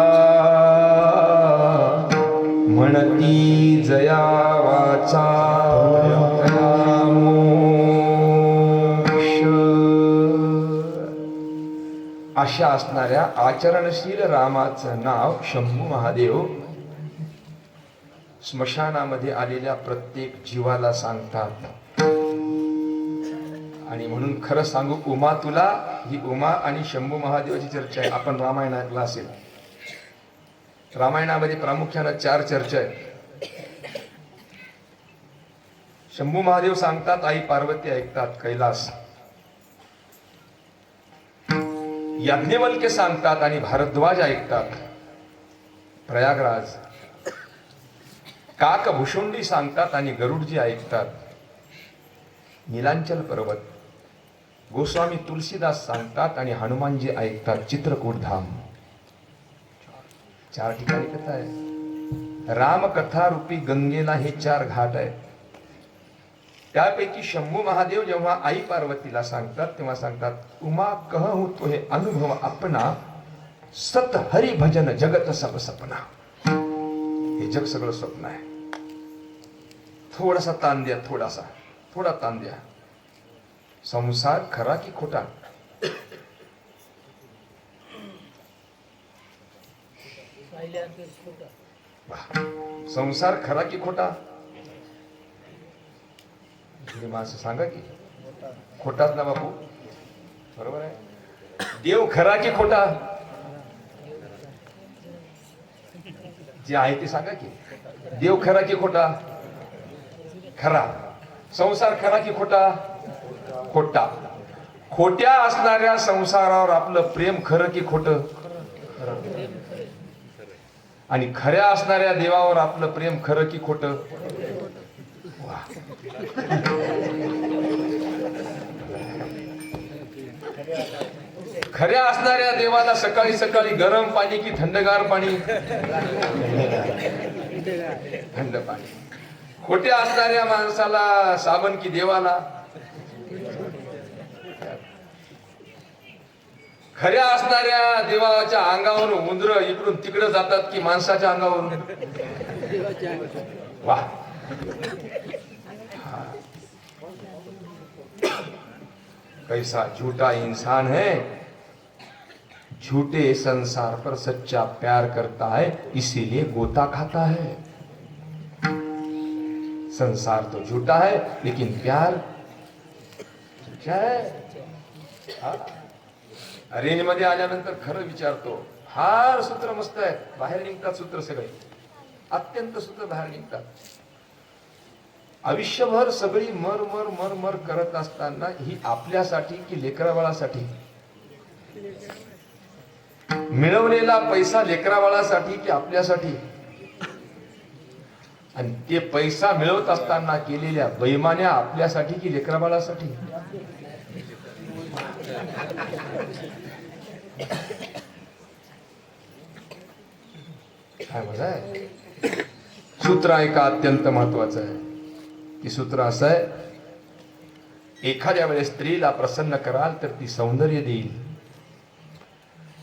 Speaker 1: म्हणती जया वाचा मोक्ष. अशा असणाऱ्या आचरणशील रामाचं नाव शंभू महादेव स्मशानामध्ये आलेल्या प्रत्येक जीवाला सांगतात. आणि म्हणून खरं सांगू, उमा तुला, ही उमा आणि शंभू महादेवाची चर्चा आहे. आपण रामायण ऐकला असेल. रामायणामध्ये प्रामुख्यानं 4 चर्चा आहेत. शंभू महादेव सांगतात, आई पार्वती ऐकतात कैलास. याज्ञवल्क्य सांगतात आणि भारद्वाज ऐकतात प्रयागराज. काकभूषुंडी सांगतात आणि गरुडजी ऐकतात नीलांचल पर्वत. गोस्वामी तुलसीदास सांगतात आणि हनुमानजी ऐकतात चित्रकूट धाम. 4 ठिकाणी कथा आहे. रामकथा रूपी गंगेला हे 4 घाट आहेत. त्यापैकी शंभू महादेव जेव्हा आई पार्वतीला सांगतात तेव्हा सांगतात, उमा कहूं तो हे अनुभव अपना, सत हरि भजन जगत सब सपना. हे जग सगळं स्वप्न आहे. थोडासा ताण द्या, थोडा ताण द्या. संसार खरा की खोटा? संसार खरा की खोटा? तुम्ही माणसं सांगा की खोटाच ना बापू, बरोबर आहे. देव खरा की खोटा? जे आहे ते सांगा की. देव खरा की खोटा? खरा. संसार खरा की खोटा? खोटा. खोट्या असणाऱ्या संसारावर आपलं प्रेम खरं की खोटं? आणि खऱ्या असणाऱ्या देवावर आपलं प्रेम खरं की खोटं? खऱ्या असणाऱ्या देवाला सकाळी सकाळी गरम पाणी की थंडगार पाणी? थंड पाणी. खोट्या असणाऱ्या माणसाला साबण की देवाला? खऱ्या असणाऱ्या देवाच्या अंगावरून उंदर इकडून तिकडे जातात की माणसाच्या अंगावरून? वाह. कैसा झूठा इंसान है, झूठे संसार पर सच्चा प्यार करता है, इसीलिए गोता खाता है. संसार तो झूठा है लेकिन प्यार क्या है? रेंज मध्ये आल्यानंतर खरं विचारतो, फार सूत्र मस्त आहे, बाहेर निघतात सूत्र सगळे, अत्यंत सूत्र बाहेर निघतात. आयुष्यभर सगळी मर मर मर मर करत असताना ही आपल्यासाठी की लेकराबाळासाठी? मिळवलेला पैसा लेकराबाळासाठी की आपल्यासाठी? आणि ते पैसा मिळवत असताना केलेल्या बैमान्या आपल्यासाठी की लेकराबाळासाठी? काय मजा आहे. सूत्र ऐका, अत्यंत महत्वाचं आहे. की सूत्र असं आहे, एखाद्या वेळेस स्त्रीला प्रसन्न कराल तर ती सौंदर्य देईल.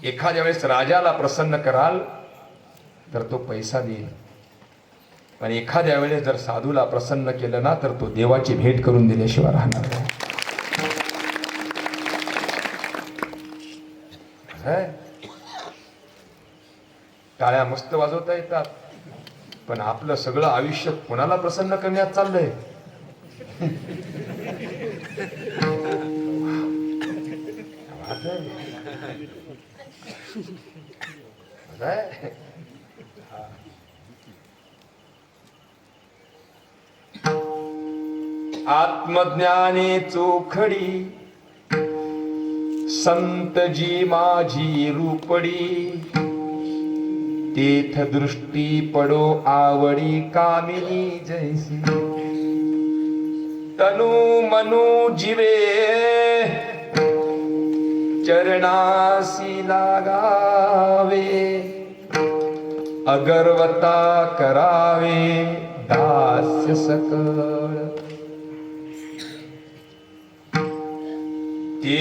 Speaker 1: एखाद्या वेळेस राजाला प्रसन्न कराल तर तो पैसा देईल. आणि एखाद्या वेळेस जर साधूला प्रसन्न केलं ना तर तो देवाची भेट करून दिल्याशिवाय राहणार नाही. टाळ्या मस्त वाजवता येतात, पण आपलं सगळं आयुष्य कोणाला प्रसन्न करण्यात चाललंय? आत्मज्ञाने चोखडी, संत जी माझी रूपडी, तीर्थ दृष्टी पडो आवडी कामिनी जैसी. तनु मनु जीवे चरणासी लागावे, अगरवता करावे दास्य सकळ. ते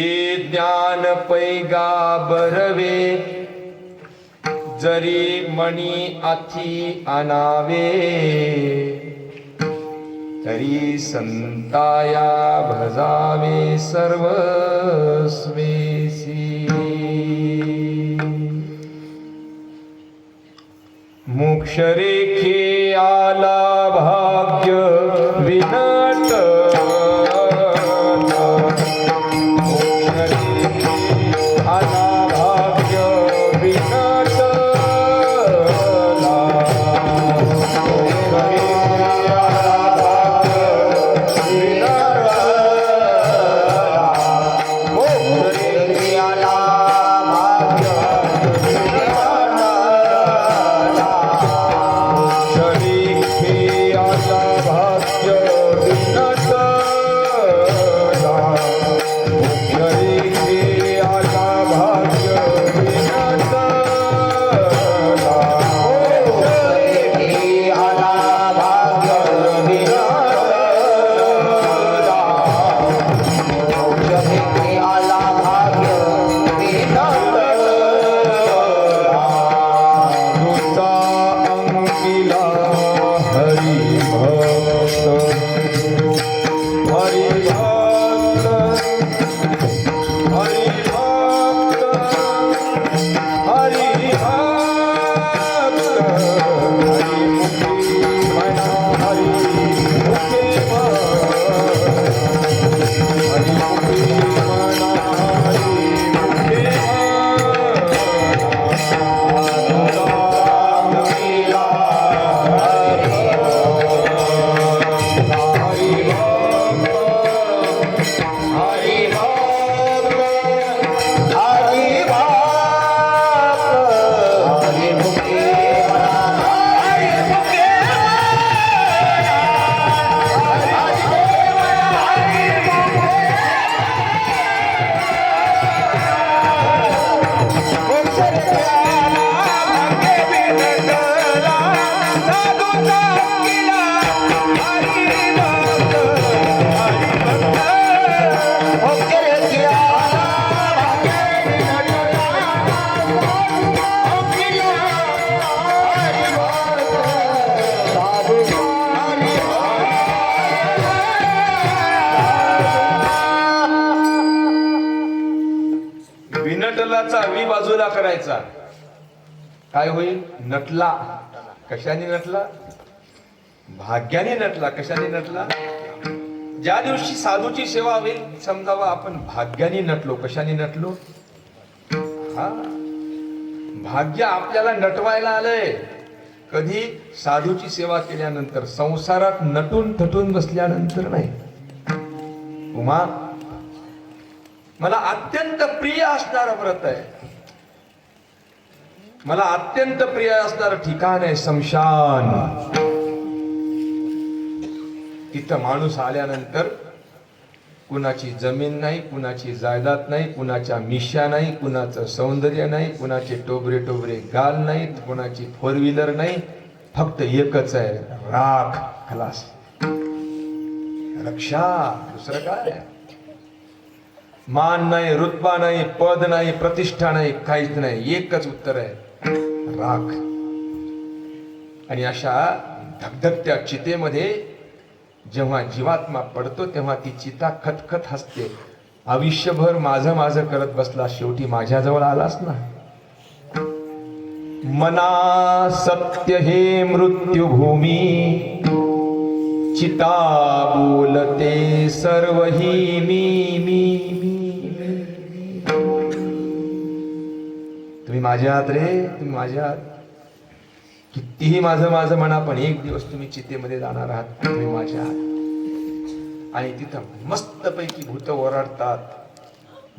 Speaker 1: ज्ञान पैगा बरवे, जरी मणी अथी आणावे, तरी संताया भजावे सर्वस्वेसी. मोक्ष रेखे आला भाग्य विनट, भाग्य करायचा काय होईल? नटला. कशाने नटला? भाग्याने नटला. कशाने नटला? ज्या दिवशी साधूची सेवा होईल समजावं आपण भाग्याने नटलो. कशाने नटलो? हा, भाग्य आपल्याला नटवायला आलंय. कधी? साधूची सेवा केल्यानंतर, संसारात नटून थटून बसल्यानंतर नाही. उमा, मला अत्यंत प्रिय असणारं व्रत आहे, मला अत्यंत प्रिय असणारं ठिकाण आहे स्मशान. तिथं माणूस आल्यानंतर कुणाची जमीन नाही, कुणाची जायदाद नाही, कुणाच्या मिश्या नाही, कुणाचं सौंदर्य नाही, कुणाचे टोबरे टोबरे गाल नाहीत, कुणाची फोर व्हीलर नाही, फक्त एकच आहे, राख. खलास, रक्षा. दुसरं काय? मान नाही, रुतबा नाही, पद नाही, प्रतिष्ठा नाही, काहीच नाही. एकच उत्तर आहे, राख. आणि अशा धगधगत्या चितेमध्ये जेव्हा जीवात्मा पडतो तेव्हा ती चिता खतखत हसते. आयुष्यभर माझं माझं करत बसला, शेवटी माझ्याजवळ आलास ना. मना सत्य हे मृत्युभूमी, चिता बोलते सर्व ही मी मी मी. तुम्ही माझ्या आहात रे, तुम्ही माझ्या आहात. कितीही माझं माझं म्हणा, पण एक दिवस तुम्ही चितेमध्ये जाणार आहात. तुम्ही माझ्या आहात. आणि तिथं मस्तपैकी भूत ओरडतात,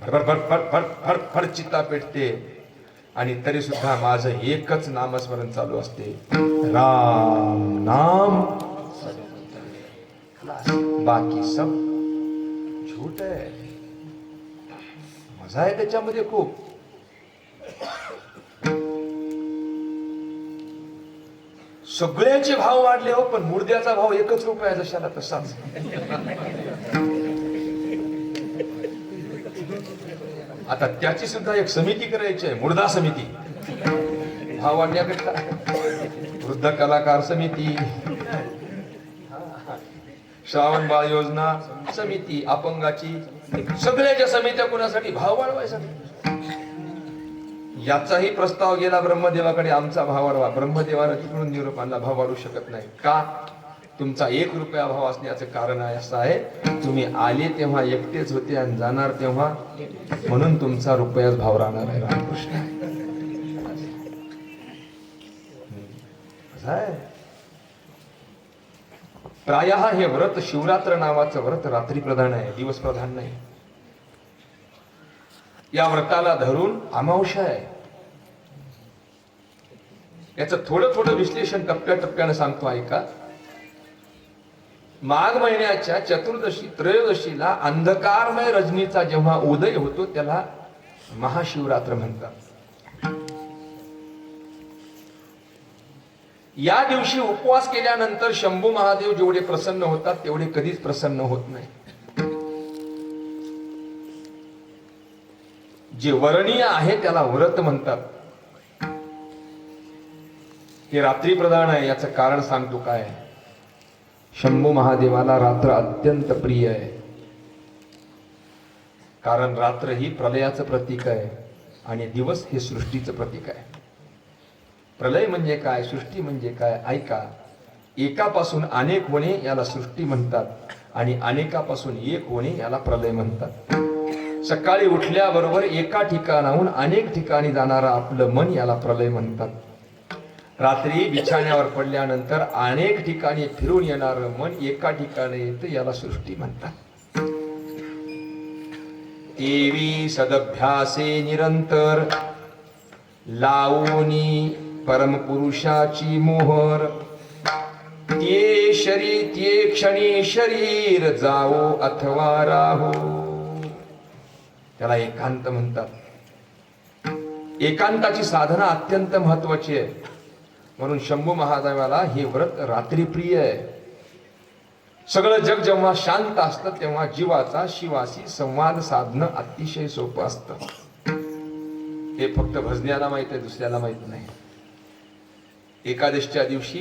Speaker 1: भर भर भर भर भर भर चिता पेटते. आणि तरी सुद्धा माझं एकच नामस्मरण चालू असते, राम नाम. बाकी सब झूठ आहे. मजा आहे त्याच्यामध्ये खूप. सगळ्याचे भाव वाढले हो, पण मुर्द्याचा भाव एकच रुपया जशाला तसाच. आता त्याची सुद्धा एक समिती करायची आहे, मुर्दा समिती. भाव वाढण्याकरिता वृद्ध कलाकार समिती, श्रावण बाळ योजना समिती, अपंगाची, सगळ्याच्या समित्या कोणासाठी? भाव वाढवायसाठी. याचाही प्रस्ताव गेला ब्रह्मदेवाकडे, आमचा भाव वाढवा. ब्रह्मदेवानं तिकडून निरोप आणला, भाव वाढू शकत नाही. का? तुमचा 1 रुपया भाव असण्याचं कारण असं आहे, तुम्ही आले तेव्हा एकटेच होते आणि जाणार तेव्हा, म्हणून तुमचा रुपयाच भाव राहणार आहे. रामकृष्ण आहे. प्रायः हे व्रत, शिवरात्र नावाचं व्रत रात्री प्रधान आहे, दिवस प्रधान नाही. या व्रताला धरून अमावस्या आहे. याचं थोडं थोडं विश्लेषण टप्प्याटप्प्यानं सांगतो ऐका. माघ महिन्याच्या चतुर्दशी त्रयोदशीला अंधकारमय रजनीचा जेव्हा उदय होतो त्याला महाशिवरात्र म्हणतात. या दिवशी उपवास केल्यानंतर शंभू महादेव जेवढे प्रसन्न होतात तेवढे कधीच प्रसन्न होत नाही. जे वर्णीय आहे त्याला व्रत म्हणतात. हे रात्री प्रधान आहे. याचं कारण सांगतो काय. शंभू महादेवाला रात्र अत्यंत प्रिय आहे, कारण रात्र ही प्रलयाचं प्रतीक आहे आणि दिवस हे सृष्टीचं प्रतीक आहे. प्रलय म्हणजे काय, सृष्टी म्हणजे काय ऐका. एकापासून अनेक होणे याला सृष्टी म्हणतात आणि अनेकापासून एक होणे याला प्रलय म्हणतात. सकाळी उठल्याबरोबर एका ठिकाणाहून अनेक ठिकाणी जाणारं आपलं मन याला प्रलय म्हणतात. रात्री बिछाण्यावर पडल्यानंतर अनेक ठिकाणी फिरून येणारं मन एका ठिकाणी येतं याला सृष्टी म्हणतात. देवी सदभ्यासे निरंतर लावूनी परमपुरुषाची मोहर, ते क्षणी शरीर जावो अथवा राहो. त्याला एकांत म्हणतात. एकांताची साधना अत्यंत महत्वाची आहे, म्हणून शंभू महादेवाला हे व्रत रात्री प्रिय आहे. सगळं जग जेव्हा शांत असतं तेव्हा जीवाचा शिवाशी संवाद साधणं अतिशय सोपं असतं. हे फक्त भजन्याला माहित आहे, दुसऱ्याला माहित नाही. एकादशीच्या दिवशी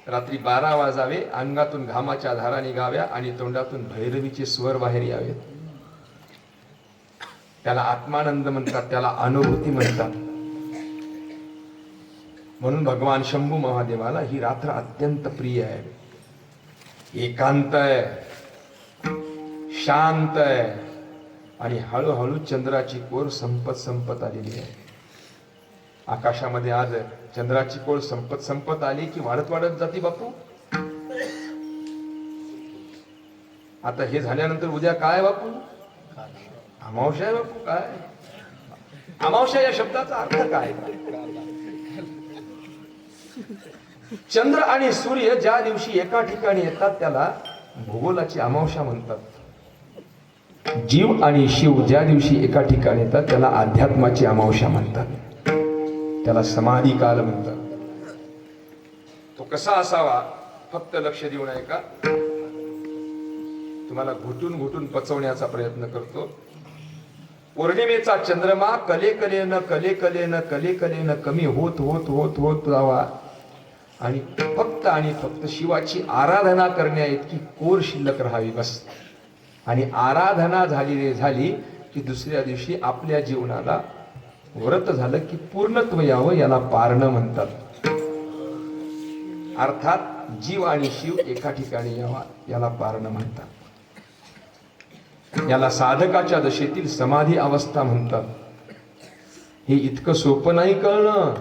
Speaker 1: रात्री 12 वाजावे, अंगातून घामाच्या धारा निघाव्या आणि तोंडातून भैरवीचे स्वर बाहेर यावेत. त्याला आत्मानंद म्हणतात, त्याला अनुभूती म्हणतात. म्हणून भगवान शंभू महादेवाला ही रात्र अत्यंत प्रिय आहे. एकांत आहे, शांत आहे आणि हळूहळू चंद्राची कोर संपत आलेली आहे. आकाशामध्ये आज चंद्राची कोर संपत आली की वाढत जाते बापू. आता हे झाल्यानंतर उद्या काय बापू? अमावस्या आहे बापू. काय अमावस्या या शब्दाचा अर्थ काय? चंद्र आणि सूर्य ज्या दिवशी एका ठिकाणी येतात त्याला भूगोलाची अमावस्या म्हणतात. जीव आणि शिव ज्या दिवशी एका ठिकाणी येतात त्याला अध्यात्माची अमावस्या म्हणतात. त्याला समाधी काल म्हणतात. तो कसा असावा फक्त लक्ष देऊन ऐका. तुम्हाला घुटून पचवण्याचा प्रयत्न करतो. पौर्णिमेचा चंद्रमा कलेकलेनं कमी होत जावा आणि फक्त शिवाची आराधना करण्या इतकी कोर शिल्लक राहावी बस. आणि आराधना झाली की दुसऱ्या दिवशी आपल्या जीवनाला व्रत झालं की पूर्णत्व यावं. याला पारणं म्हणतात. अर्थात जीव आणि शिव एका ठिकाणी यावा याला पारणं म्हणतात. याला साधकाच्या दशेतील समाधी अवस्था म्हणतात. हे इतकं सोपं नाही कळणं.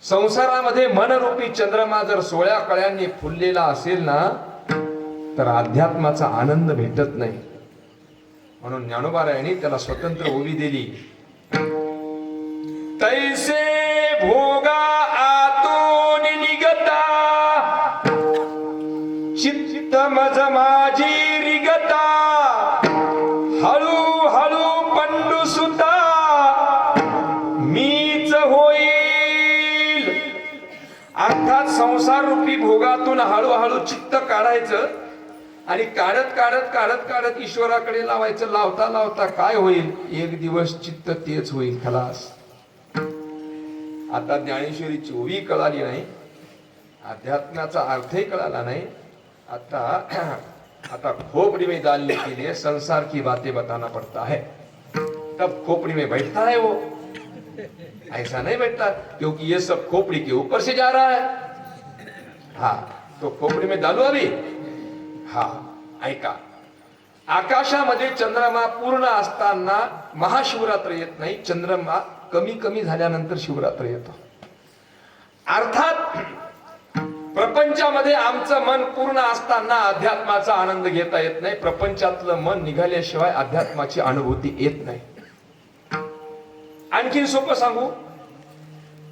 Speaker 1: संसारामध्ये मनरूपी चंद्रमा जर 16 कळ्यांनी फुललेला असेल ना तर अध्यात्माचा आनंद भेटत नाही. म्हणून ज्ञानोबारायांनी त्याला स्वतंत्र ओवी दिली. तैसे भोगा आतून निगता चित्त मज माझी रिगता हळू पंडू सुता मीच होईल. अर्थात संसार रूपी भोगातून हळूहळू चित्त काढायचं आणि काढत ईश्वराकडे लावायचं. लावता काय होईल? एक दिवस चित्त तेच होईल खलास. आता ज्ञानेश्वरीची ओवी कळाली नाही, अध्यात्माचा अर्थही कळाला नाही. आता खोपड़ी में डालने के लिए संसार की बातें बताना पड़ता है. तब खोपड़ी में बैठता है वो. ऐसा नहीं बैठता क्योंकि ये सब खोपड़ी के ऊपर से जा रहा है. हाँ तो खोपड़ी में डालो अभी. हा ऐका. आकाशामध्ये चंद्रमा पूर्ण असताना महाशिवरात्र येत नाही. चंद्रमा कमी झाल्यानंतर शिवरात्र येतो. अर्थात प्रपंचामध्ये आमचं मन पूर्ण असताना अध्यात्माचा आनंद घेता येत नाही. प्रपंचातलं मन निघाल्याशिवाय अध्यात्माची अनुभूती येत नाही. आणखीन सोपं सांगू.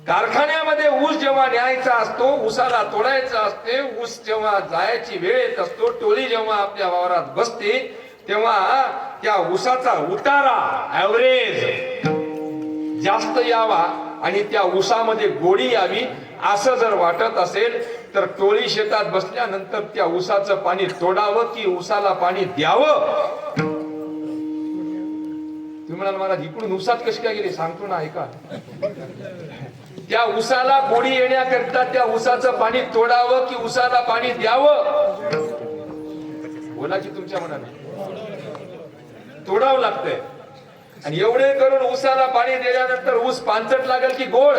Speaker 1: कारखान्यामध्ये ऊस जेव्हा न्यायचा असतो, ऊसाला तोडायचा असते, ऊस जेव्हा जायची वेळ येत असतो, टोळी जेव्हा आपल्या वावरात बसते तेव्हा त्या ऊसाचा उतारा ऍव्हरेज जास्त यावा आणि त्या ऊसामध्ये गोडी यावी असं जर वाटत असेल तर टोळी शेतात बसल्यानंतर त्या ऊसाचं पाणी तोडावं की ऊसाला पाणी द्यावं. तुम्ही म्हणाल मला इकडून ऊसात कशी काय गेली? सांगतो ना ऐका. त्या ऊसाला गोडी येण्याकरिता त्या ऊसाचं पाणी तोडावं की ऊसाला पाणी द्यावं? बोला की तुमच्या मनाने. तोडावं लागतंय. आणि एवढे करून ऊसाला पाणी दिल्यानंतर ऊस पानसट लागेल की गोड?